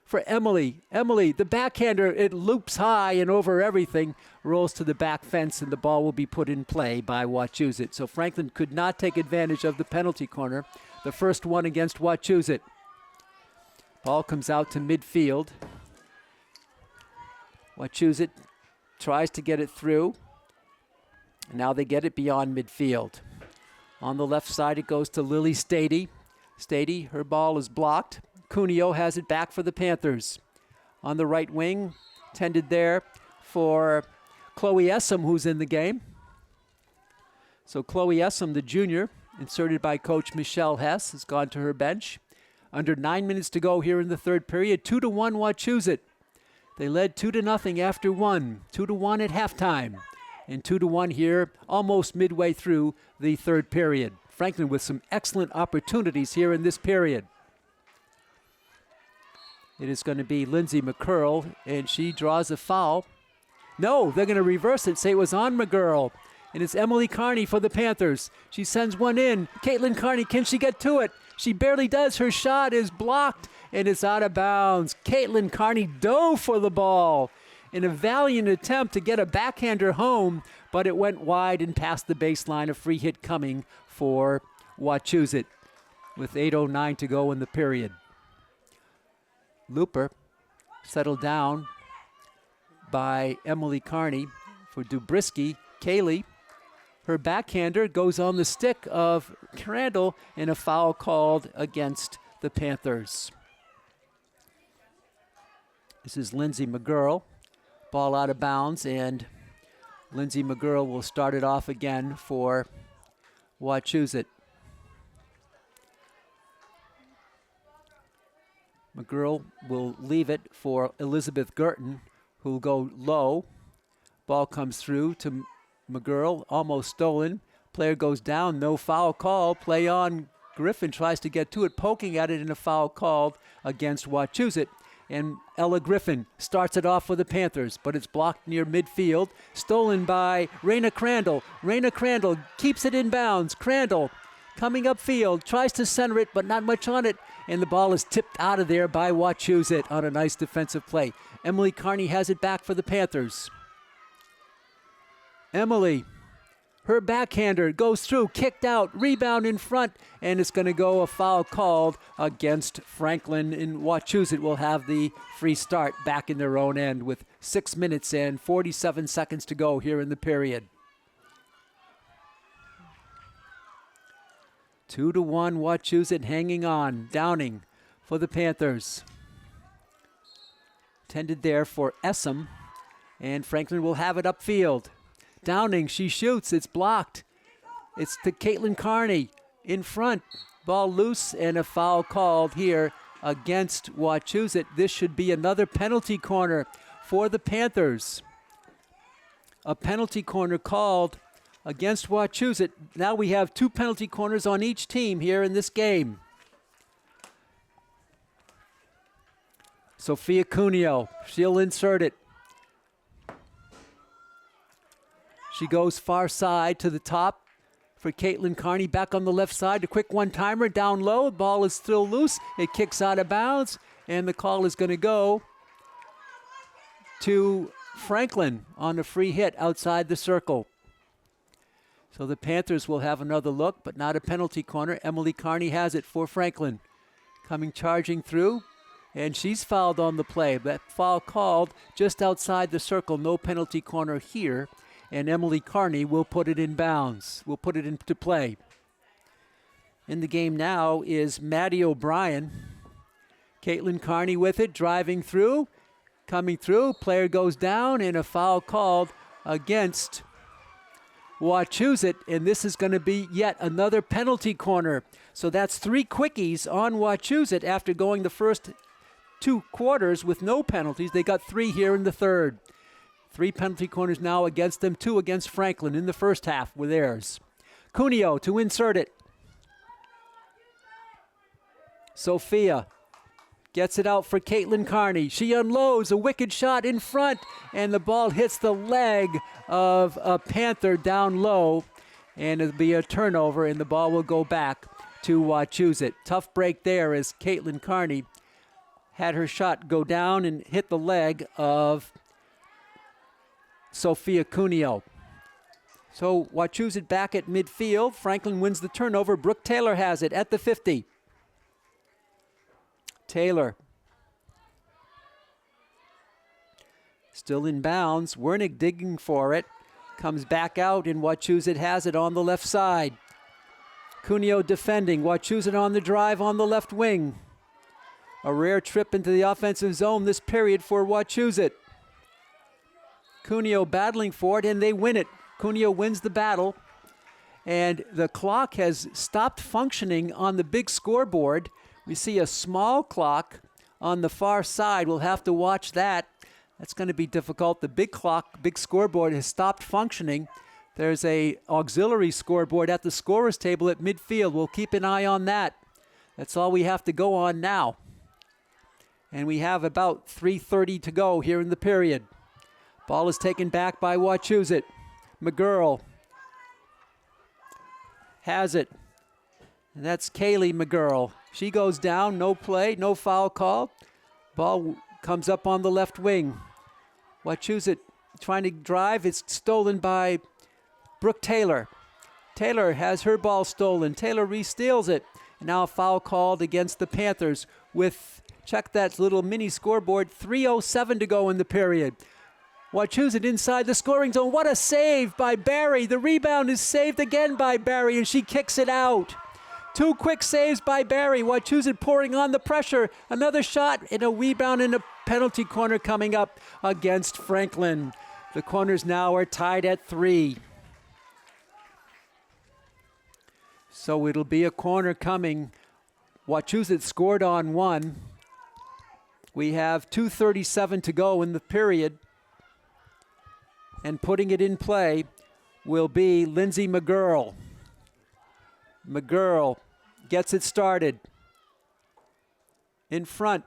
for Emily. Emily, the backhander, it loops high and over everything, rolls to the back fence, and the ball will be put in play by Wachusett. So Franklin could not take advantage of the penalty corner, the first one against Wachusett. Ball comes out to midfield. Wachusett tries to get it through. Now they get it beyond midfield. On the left side, it goes to Lily Stady. Stady, her ball is blocked. Cuneo has it back for the Panthers. On the right wing, tended there for Chloe Essam, who's in the game. So Chloe Essam, the junior, inserted by Coach Michelle Hess, has gone to her bench. Under 9 minutes to go here in the third period. 2-1 Wachusett. They led 2-0 after one. 2-1 at halftime. And 2-1 here, almost midway through the third period. Franklin with some excellent opportunities here in this period. It is going to be Lindsay McCurl, and she draws a foul. No, they're going to reverse it, say it was on McGurl. And it's Emily Carney for the Panthers. She sends one in. Caitlin Carney, can she get to it? She barely does. Her shot is blocked, and it's out of bounds. Caitlin Carney dove for the ball in a valiant attempt to get a backhander home, but it went wide and past the baseline. A free hit coming for Wachusett with 8:09 to go in the period. Looper settled down by Emily Carney for Dubrisky. Kaylee, her backhander goes on the stick of Crandall, and a foul called against the Panthers. This is Lindsay McGurl. Ball out of bounds, and Lindsay McGurl will start it off again for Wachusett. McGurl will leave it for Elizabeth Gurton, who will go low. Ball comes through to McGurl, almost stolen. Player goes down, no foul call. Play on. Griffin tries to get to it, poking at it, and a foul called against Wachusett. And Ella Griffin starts it off for the Panthers, but it's blocked near midfield. Stolen by Raina Crandall. Raina Crandall keeps it in bounds. Crandall coming upfield, tries to center it, but not much on it. And the ball is tipped out of there by Wachusett on a nice defensive play. Emily Carney has it back for the Panthers. Emily, her backhander goes through, kicked out, rebound in front, and it's going to go a foul called against Franklin, and Wachusett will have the free start back in their own end with 6 minutes and 47 seconds to go here in the period. 2-1 Wachusett hanging on. Downing for the Panthers. Tended there for Essam, and Franklin will have it upfield. Downing, she shoots, it's blocked. It's to Caitlin Carney in front. Ball loose, and a foul called here against Wachusett. This should be another penalty corner for the Panthers. A penalty corner called against Wachusett. Now we have 2 penalty corners on each team here in this game. Sophia Cuneo, she'll insert it. She goes far side to the top for Caitlin Carney. Back on the left side, a quick one-timer down low. The ball is still loose. It kicks out of bounds, and the call is going to go to Franklin on a free hit outside the circle. So the Panthers will have another look, but not a penalty corner. Emily Carney has it for Franklin. Coming charging through, and she's fouled on the play. That foul called just outside the circle. No penalty corner here. And Emily Carney will put it in bounds, will put it into play. In the game now is Maddie O'Brien. Caitlin Carney with it, driving through, coming through. Player goes down, and a foul called against Wachusett, and this is going to be yet another penalty corner. So that's 3 quickies on Wachusett after going the first 2 quarters with no penalties. They got 3 here in the third. 3 penalty corners now against them, 2 against Franklin in the first half were theirs. Cuneo to insert it. Sophia gets it out for Caitlin Carney. She unloads a wicked shot in front, and the ball hits the leg of a Panther down low, and it'll be a turnover, and the ball will go back to Wachusett. Tough break there as Caitlin Carney had her shot go down and hit the leg of Sophia Cuneo. So Wachusett back at midfield. Franklin wins the turnover. Brooke Taylor has it at the 50. Taylor still in bounds. Wernick digging for it. Comes back out, and Wachusett has it on the left side. Cuneo defending. Wachusett on the drive on the left wing. A rare trip into the offensive zone this period for Wachusett. Cuneo battling for it, and they win it. Cuneo wins the battle, and the clock has stopped functioning on the big scoreboard. We see a small clock on the far side. We'll have to watch that. That's going to be difficult. The big clock, big scoreboard has stopped functioning. There's a auxiliary scoreboard at the scorer's table at midfield. We'll keep an eye on that. That's all we have to go on now. And we have about 3:30 to go here in the period. Ball is taken back by Wachusett. McGurl has it. And that's Kaylee McGurl. She goes down, no play, no foul call. Ball comes up on the left wing. Wachusett trying to drive. It's stolen by Brooke Taylor. Taylor has her ball stolen. Taylor re-steals it. And now a foul called against the Panthers with, check that little mini scoreboard, 3:07 to go in the period. Wachusett inside the scoring zone. What a save by Barry. The rebound is saved again by Barry, and she kicks it out. 2 quick saves by Barry. Wachusett pouring on the pressure. Another shot and a rebound in a penalty corner coming up against Franklin. The corners now are tied at 3. So it'll be a corner coming. Wachusett scored on 1. We have 2:37 to go in the period. And putting it in play will be Lindsay McGurl. McGurl gets it started. In front.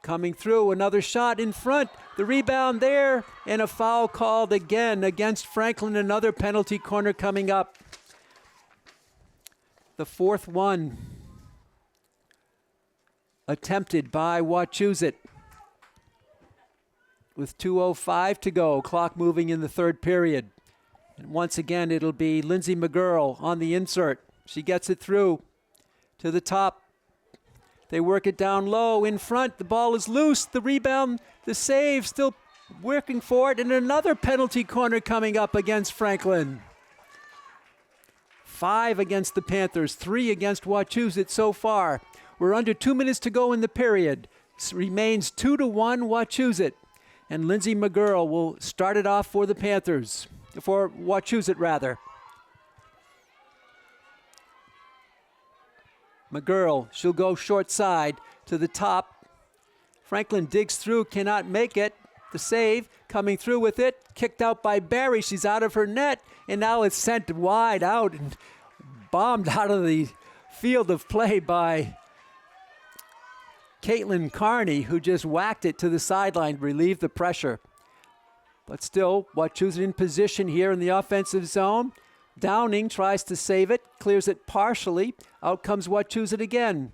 Coming through, another shot in front. The rebound there, and a foul called again against Franklin. Another penalty corner coming up. The 4th one attempted by Wachusett. With 2:05 to go, clock moving in the 3rd period. And once again, it'll be Lindsay McGurl on the insert. She gets it through to the top. They work it down low in front. The ball is loose. The rebound, the save, still working for it. And another penalty corner coming up against Franklin. 5 against the Panthers, 3 against Wachusett so far. We're under 2 minutes to go in the period. It remains 2-1 Wachusett. And Lindsay McGurl will start it off for the Panthers, for Wachusett rather. McGurl, she'll go short side to the top. Franklin digs through, cannot make it. The save, coming through with it, kicked out by Barry. She's out of her net, and now it's sent wide out and bombed out of the field of play by Caitlin Carney, who just whacked it to the sideline to relieve the pressure. But still, Wachusett in position here in the offensive zone. Downing tries to save it, clears it partially. Out comes Wachusett again.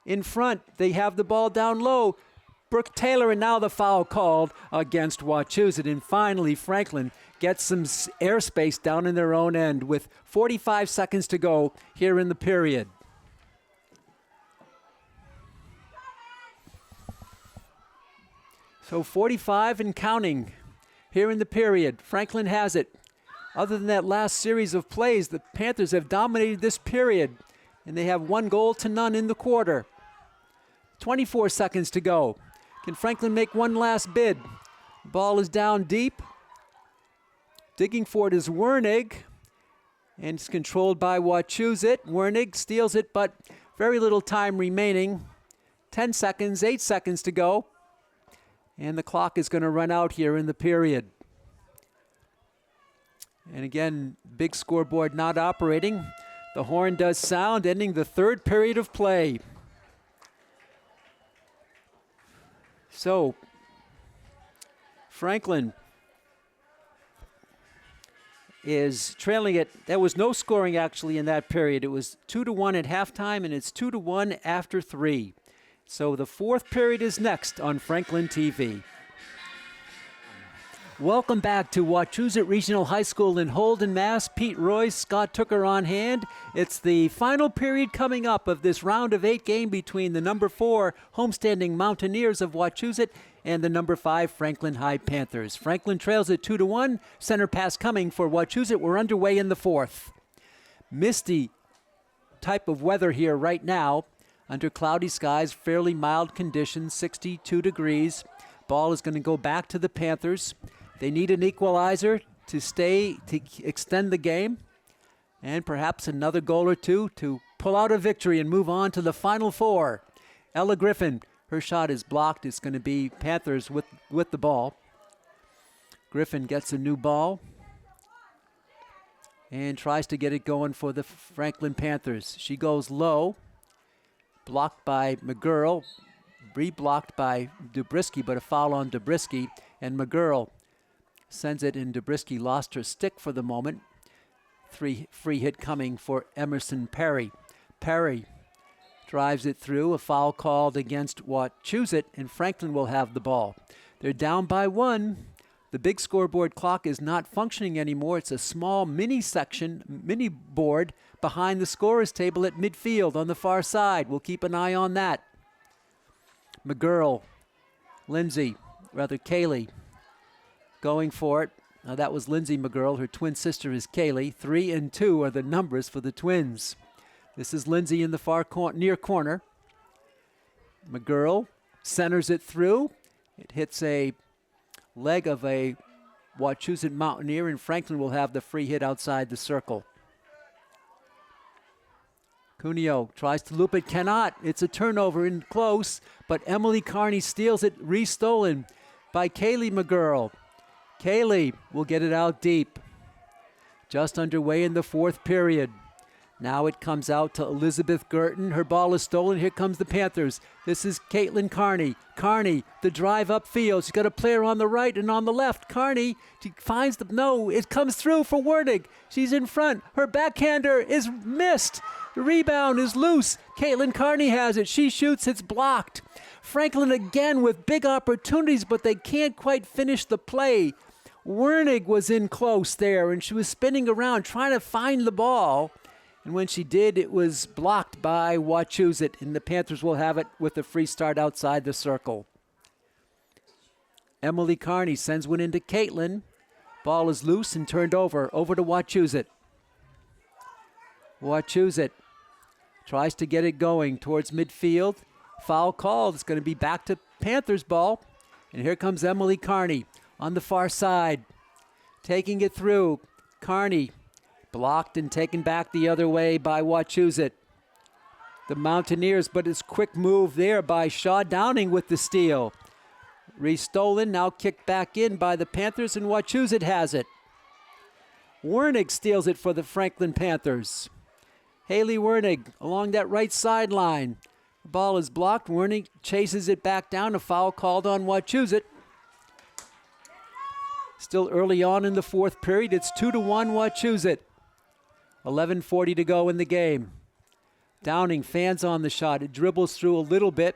In front, they have the ball down low. Brooke Taylor, and now the foul called against Wachusett. And finally, Franklin gets some airspace down in their own end with 45 seconds to go here in the period. So 45 and counting here in the period. Franklin has it. Other than that last series of plays, the Panthers have dominated this period, and they have 1 goal to none in the quarter. 24 seconds to go. Can Franklin make one last bid? Ball is down deep. Digging for it is Wernig, and it's controlled by Wachusett. Wernig steals it, but very little time remaining. 10 seconds, 8 seconds to go. And the clock is going to run out here in the period. And again, big scoreboard not operating. The horn does sound, ending the 3rd period of play. So, Franklin is trailing it. There was no scoring actually in that period. It was 2-1 at halftime, and it's 2-1 after 3. So the 4th period is next on Franklin TV. Welcome back to Wachusett Regional High School in Holden, Mass. Pete Royce, Scott Tooker on hand. It's the final period coming up of this round of 8 game between the number 4 homestanding Mountaineers of Wachusett and the number 5 Franklin High Panthers. Franklin trails at 2-1. Center pass coming for Wachusett. We're underway in the 4th. Misty type of weather here right now. Under cloudy skies, fairly mild conditions, 62 degrees. Ball is going to go back to the Panthers. They need an equalizer to extend the game, and perhaps another goal or two to pull out a victory and move on to the Final 4. Ella Griffin, her shot is blocked. It's going to be Panthers with the ball. Griffin gets a new ball and tries to get it going for the Franklin Panthers. She goes low. Blocked by McGurl, re-blocked by Dubrisky, but a foul on Dubrisky, and McGurl sends it, and Dubrisky lost her stick for the moment. free hit coming for Emerson Perry. Perry drives it through. A foul called against Wachusett, and Franklin will have the ball. They're down by 1. The big scoreboard clock is not functioning anymore. It's a small mini board behind the scorer's table at midfield on the far side. We'll keep an eye on that. Kaylee going for it. Now that was Lindsay McGurl. Her twin sister is Kaylee. 3 and 2 are the numbers for the twins. This is Lindsay in the far near corner. McGurl centers it through. It hits a leg of a Wachusett Mountaineer, and Franklin will have the free hit outside the circle. Cuneo tries to loop it, cannot. It's a turnover in close, but Emily Carney steals it, restolen by Kaylee McGurl. Kaylee will get it out deep. Just underway in the 4th period. Now it comes out to Elizabeth Girton. Her ball is stolen. Here comes the Panthers. This is Caitlin Carney. Carney, the drive upfield. She's got a player on the right and on the left. Carney, she finds it comes through for Wernig. She's in front. Her backhander is missed. The rebound is loose. Caitlin Carney has it. She shoots. It's blocked. Franklin again with big opportunities, but they can't quite finish the play. Wernig was in close there, and she was spinning around trying to find the ball. And when she did, it was blocked by Wachusett, and the Panthers will have it with a free start outside the circle. Emily Carney sends one into Caitlin. Ball is loose and turned over to Wachusett. Wachusett tries to get it going towards midfield. Foul called. It's going to be back to Panthers ball. And here comes Emily Carney on the far side. Taking it through. Carney blocked and taken back the other way by Wachusett. The Mountaineers, but it's quick move there by Shaw Downing with the steal. Restolen, now kicked back in by the Panthers, and Wachusett has it. Wernig steals it for the Franklin Panthers. Haley Wernig along that right sideline. The ball is blocked. Wernig chases it back down. A foul called on Wachusett. Still early on in the 4th period. It's 2-1 Wachusett. 11:40 to go in the game. Downing fans on the shot. It dribbles through a little bit,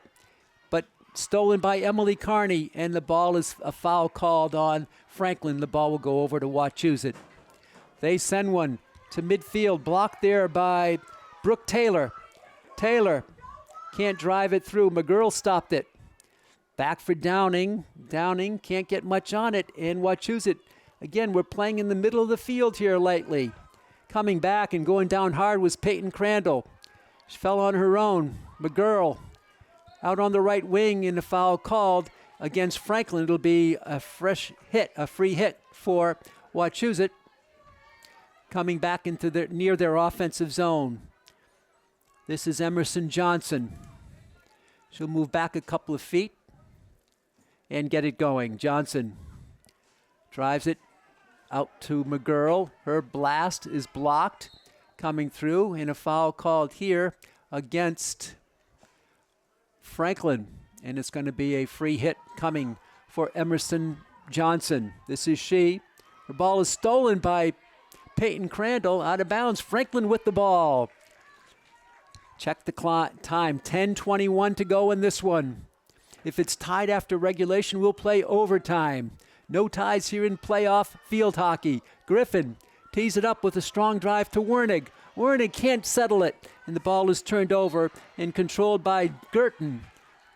but stolen by Emily Carney, and the ball is a foul called on Franklin. The ball will go over to Wachusett. They send one to midfield, blocked there by Brooke Taylor. Taylor can't drive it through. McGurl stopped it. Back for Downing. Downing can't get much on it, and Wachusett, again, we're playing in the middle of the field here lately. Coming back and going down hard was Peyton Crandall. She fell on her own. McGurl out on the right wing, and a foul called against Franklin. It'll be a free hit for Wachusett. Coming back into near their offensive zone. This is Emerson Johnson. She'll move back a couple of feet and get it going. Johnson drives it out to McGurl. Her blast is blocked. Coming through, and a foul called here against Franklin. And it's going to be a free hit coming for Emerson Johnson. This is she. Her ball is stolen by Peyton Crandall, out of bounds. Franklin with the ball. Check the time. 10:21 to go in this one. If it's tied after regulation, we'll play overtime. No ties here in playoff field hockey. Griffin tees it up with a strong drive to Wernig. Wernig can't settle it, and the ball is turned over and controlled by Girton.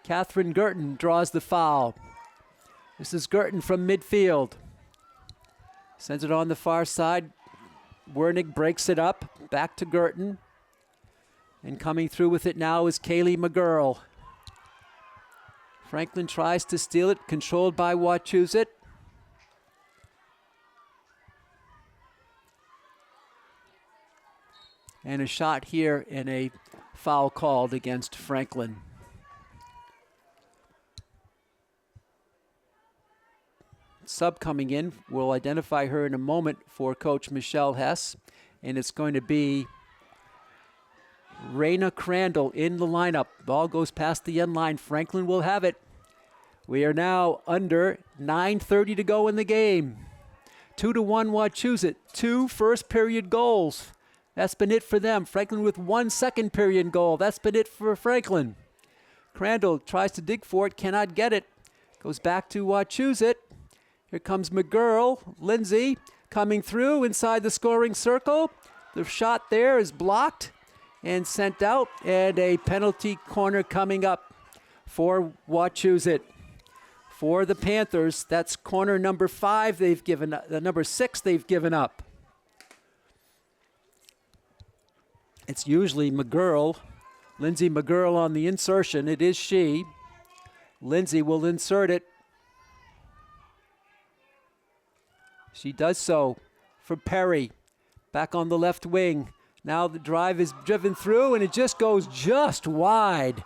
Catherine Girton draws the foul. This is Girton from midfield. Sends it on the far side. Wernig breaks it up. Back to Girton. And coming through with it now is Kaylee McGurl. Franklin tries to steal it, controlled by Wachusett. And a shot here, and a foul called against Franklin. Sub coming in, we'll identify her in a moment for Coach Michelle Hess, and it's going to be Raina Crandall in the lineup. Ball goes past the end line. Franklin will have it. We are now under 9:30 to go in the game. 2-1 Wachusett. 2 first period goals. That's been it for them. Franklin with 1 second period goal. That's been it for Franklin. Crandall tries to dig for it, cannot get it. Goes back to Wachusett. Here comes McGurl. Lindsay coming through inside the scoring circle. The shot there is blocked and sent out, and a penalty corner coming up for Wachusett. For the Panthers, that's corner number 5 they've given up, number 6 they've given up. It's usually McGurl, Lindsay McGurl on the insertion. It is she. Lindsay will insert it. She does so for Perry, back on the left wing. Now the drive is driven through, and it just goes just wide.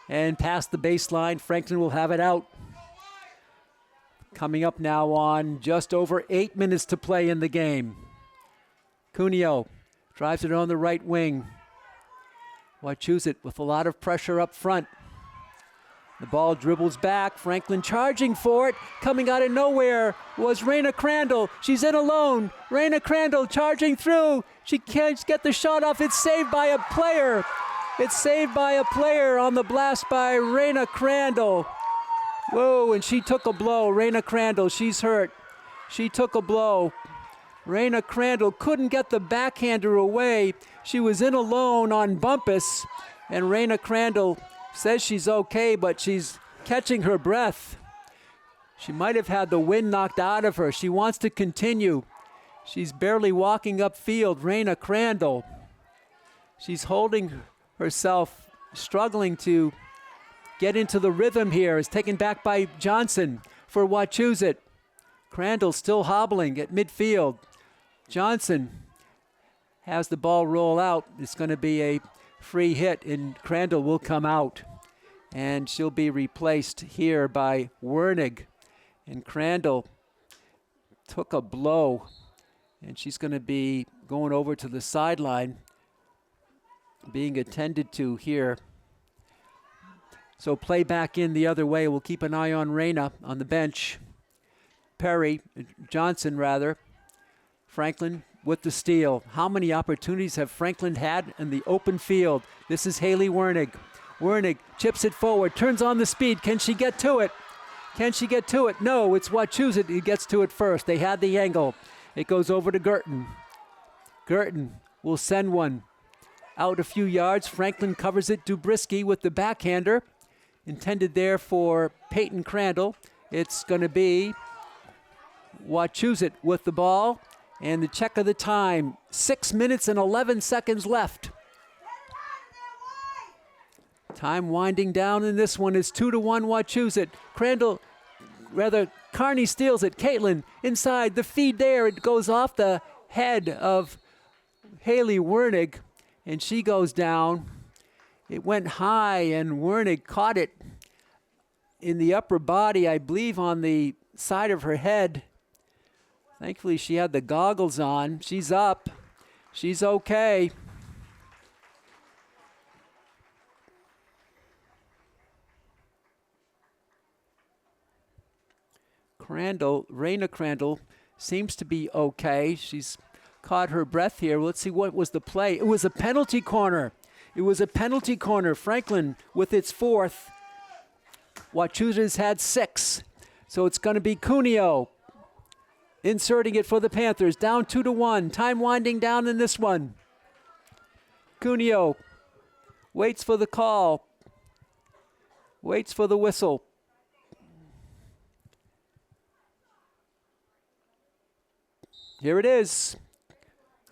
And past the baseline, Franklin will have it out. Coming up now on just over 8 minutes to play in the game. Cuneo drives it on the right wing. Wachusett with a lot of pressure up front. The ball dribbles back. Franklin charging for it. Coming out of nowhere was Raina Crandall. She's in alone. Raina Crandall charging through. She can't get the shot off. It's saved by a player. It's saved by a player on the blast by Raina Crandall. Whoa, and she took a blow. Raina Crandall, she's hurt. She took a blow. Raina Crandall couldn't get the backhander away. She was in alone on Bumpus, and Raina Crandall says she's okay, but she's catching her breath. She might have had the wind knocked out of her. She wants to continue. She's barely walking upfield. Raina Crandall. She's holding herself, struggling to get into the rhythm here. Is taken back by Johnson for Wachusett. Crandall still hobbling at midfield. Johnson has the ball roll out. It's going to be a free hit, and Crandall will come out. And she'll be replaced here by Wernig. And Crandall took a blow, and she's going to be going over to the sideline, being attended to here. So play back in the other way. We'll keep an eye on Raina on the bench. Johnson rather. Franklin with the steal. How many opportunities have Franklin had in the open field? This is Haley Wernig. Wernig chips it forward, turns on the speed. Can she get to it? Can she get to it? No, it's Wachusett who gets to it first. They had the angle. It goes over to Girton. Girton will send one out a few yards. Franklin covers it. Dubrisky with the backhander. Intended there for Peyton Crandall. It's going to be Wachusett with the ball. And the check of the time, 6 minutes and 11 seconds left. Time winding down in this one is 2-1 Wachusett. Carney steals it. Caitlin inside, the feed there. It goes off the head of Haley Wernig, and she goes down. It went high, and Wernig caught it in the upper body, I believe on the side of her head. Thankfully, she had the goggles on. She's up. She's okay. Raina Crandall seems to be okay. She's caught her breath here. Let's see, what was the play? It was a penalty corner. Franklin with its 4th. Wachusett has had 6. So it's going to be Cuneo inserting it for the Panthers. Down 2-1. Time winding down in this one. Cuneo waits for the call. Waits for the whistle. Here it is.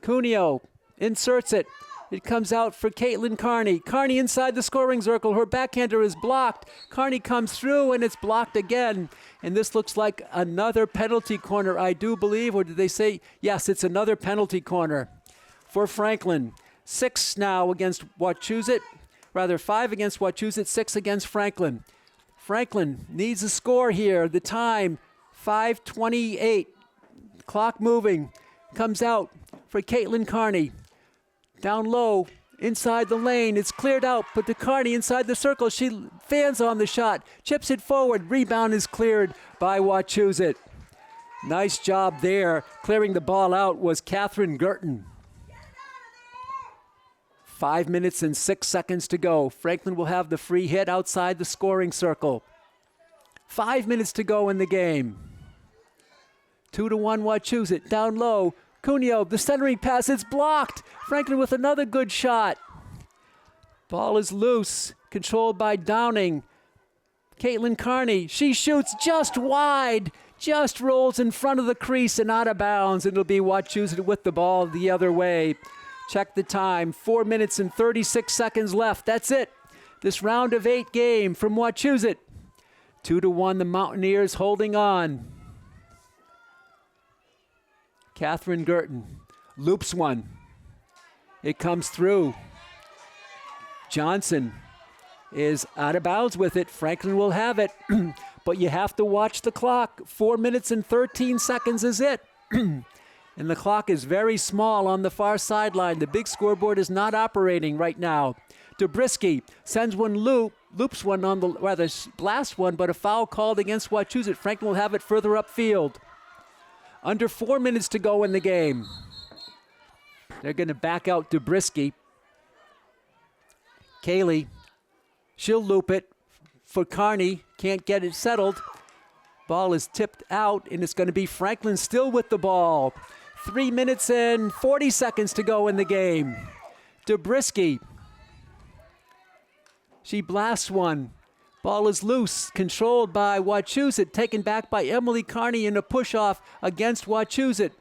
Cuneo inserts it. It comes out for Caitlin Carney. Carney inside the scoring circle. Her backhander is blocked. Carney comes through, and it's blocked again. And this looks like another penalty corner, I do believe. Or did they say? Yes, it's another penalty corner for Franklin. 6 now against Wachusett. Rather, 5 against Wachusett, 6 against Franklin. Franklin needs a score here. The time, 5:28. Clock moving. Comes out for Caitlin Carney. Down low, inside the lane. It's cleared out, but to Carney inside the circle. She fans on the shot, chips it forward. Rebound is cleared by Wachusett. Nice job there. Clearing the ball out was Catherine Girton. 5 minutes and 6 seconds to go. Franklin will have the free hit outside the scoring circle. 5 minutes to go in the game. 2-1 Wachusett. Down low. Cuneo, the centering pass, it's blocked. Franklin with another good shot. Ball is loose, controlled by Downing. Caitlin Carney, she shoots just wide, just rolls in front of the crease and out of bounds. It'll be Wachusett with the ball the other way. Check the time, 4 minutes and 36 seconds left. That's it. This round of 8 game from Wachusett. 2-1, the Mountaineers holding on. Catherine Girton loops one. It comes through. Johnson is out of bounds with it. Franklin will have it, but you have to watch the clock. 4 minutes and 13 seconds is it. And the clock is very small on the far sideline. The big scoreboard is not operating right now. Dobrisky sends one loops one on the, rather blasts one, but a foul called against Wachusett. Franklin will have it further upfield. Under 4 minutes to go in the game. They're going to back out Dobrisky. Kaylee, she'll loop it for Carney. Can't get it settled. Ball is tipped out, and it's going to be Franklin still with the ball. 3 minutes and 40 seconds to go in the game. Dobrisky. She blasts one. Ball is loose, controlled by Wachusett, taken back by Emily Carney in a push-off against Wachusett.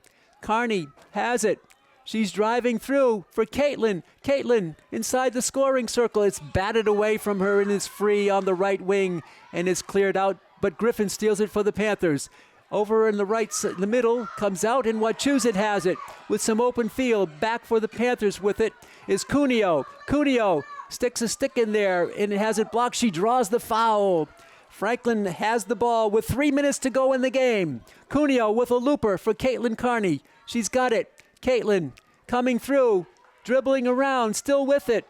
Carney has it. She's driving through for Caitlin. Caitlin inside the scoring circle. It's batted away from her and is free on the right wing and is cleared out, but Griffin steals it for the Panthers. Over in the right, the middle, comes out, and Wachusett has it with some open field. Back for the Panthers with it is Cuneo. Cuneo sticks a stick in there, and it has it blocked. She draws the foul. Franklin has the ball with 3 minutes to go in the game. Cuneo with a looper for Caitlin Carney. She's got it. Caitlin coming through, dribbling around, still with it.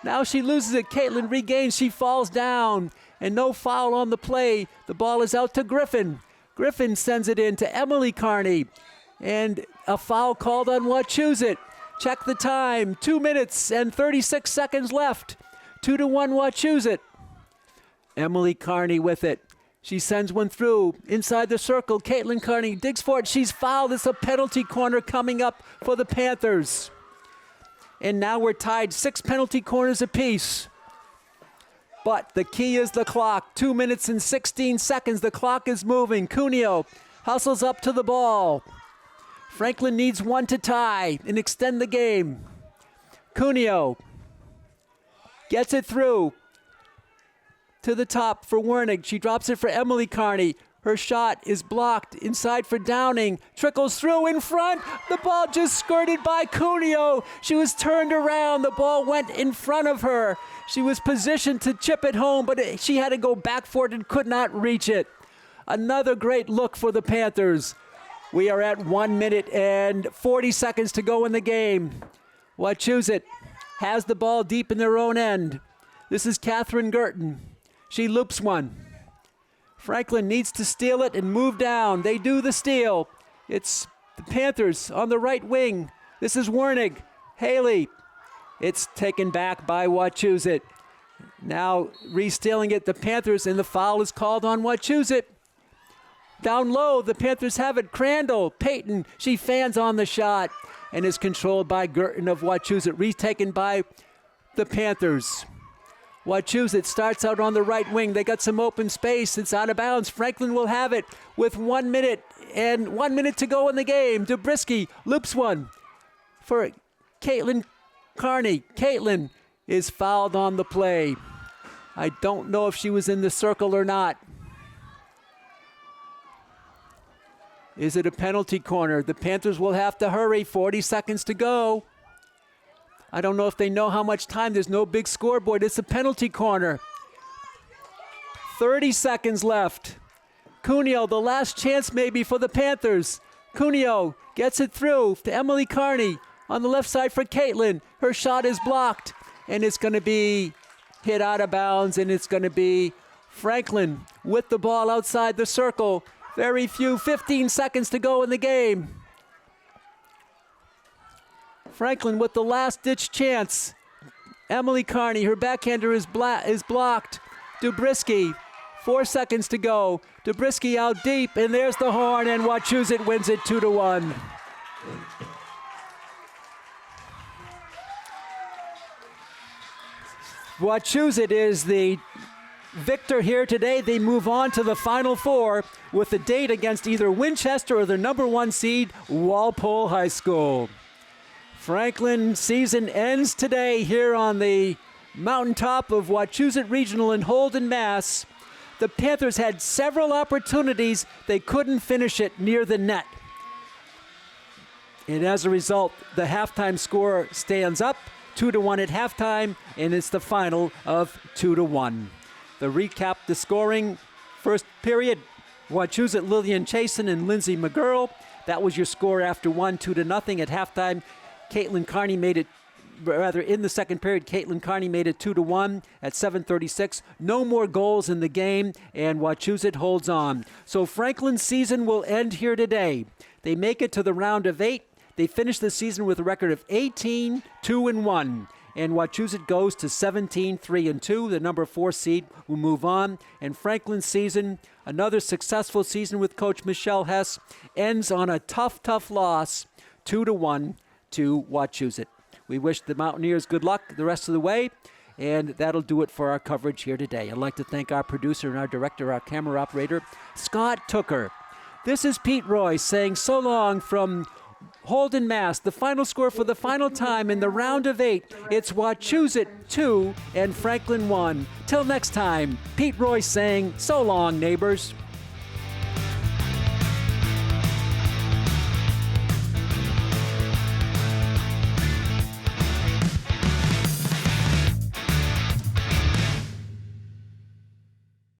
Now she loses it. Caitlin regains. She falls down, and no foul on the play. The ball is out to Griffin. Griffin sends it in to Emily Carney, and a foul called on Wachusett. Check the time, 2 minutes and 36 seconds left. 2-1 Wachusett. Emily Carney with it. She sends one through inside the circle. Caitlin Carney digs for it. She's fouled. It's a penalty corner coming up for the Panthers. And now we're tied 6 penalty corners apiece. But the key is the clock. 2 minutes and 16 seconds. The clock is moving. Cuneo hustles up to the ball. Franklin needs one to tie and extend the game. Cuneo gets it through to the top for Wernig. She drops it for Emily Carney. Her shot is blocked inside for Downing. Trickles through in front. The ball just skirted by Cuneo. She was turned around. The ball went in front of her. She was positioned to chip it home, but she had to go back for it and could not reach it. Another great look for the Panthers. We are at 1 minute and 40 seconds to go in the game. Wachusett has the ball deep in their own end. This is Catherine Girton. She loops one. Franklin needs to steal it and move down. They do the steal. It's the Panthers on the right wing. This is Wernig. Haley. It's taken back by Wachusett. Now re-stealing it, the Panthers, and the foul is called on Wachusett. Down low, the Panthers have it. Crandall, Peyton, she fans on the shot and is controlled by Girton of Wachusett, retaken by the Panthers. Wachusett starts out on the right wing. They got some open space. It's out of bounds. Franklin will have it with 1 minute and 1 minute to go in the game. Dobrisky loops one for Caitlin Carney. Caitlin is fouled on the play. I don't know if she was in the circle or not. Is it a penalty corner? The Panthers will have to hurry. 40 seconds to go. I don't know if they know how much time. There's no big scoreboard. It's a penalty corner. 30 seconds left. Cuneo, the last chance maybe for the Panthers. Cuneo gets it through to Emily Carney on the left side for Caitlin. Her shot is blocked, and it's going to be hit out of bounds, and it's going to be Franklin with the ball outside the circle. Very few, 15 seconds to go in the game. Franklin with the last-ditch chance. Emily Carney, her backhander is blocked. Dubrisky, 4 seconds to go. Dubrisky out deep, and there's the horn, and Wachusett wins it 2-1. Wachusett is the victor here today. They move on to the Final Four with a date against either Winchester or the number 1 seed, Walpole High School. Franklin season ends today here on the mountaintop of Wachusett Regional in Holden, Mass. The Panthers had several opportunities. They couldn't finish it near the net. And as a result, the halftime score stands up 2-1 at halftime, and it's the final of 2-1. The recap, the scoring, first period, Wachusett, Lillian Chasen and Lindsay McGurl. That was your score after 2-0 at halftime. Caitlin Carney made it, rather in the second period, Caitlin Carney made it 2-1 at 7:36. No more goals in the game, and Wachusett holds on. So Franklin's season will end here today. They make it to the round of 8. They finish the season with a record of 18-2-1. And Wachusett goes to 17-3-2. The number 4 seed will move on. And Franklin's season, another successful season with Coach Michelle Hess, ends on a tough loss, 2-1 to Wachusett. We wish the Mountaineers good luck the rest of the way. And that'll do it for our coverage here today. I'd like to thank our producer and our director, our camera operator, Scott Tooker. This is Pete Roy saying so long from Holden, Mass. The final score for the final time in the round of 8. It's Wachusett 2 and Franklin 1. Till next time, Pete Roy saying so long, neighbors.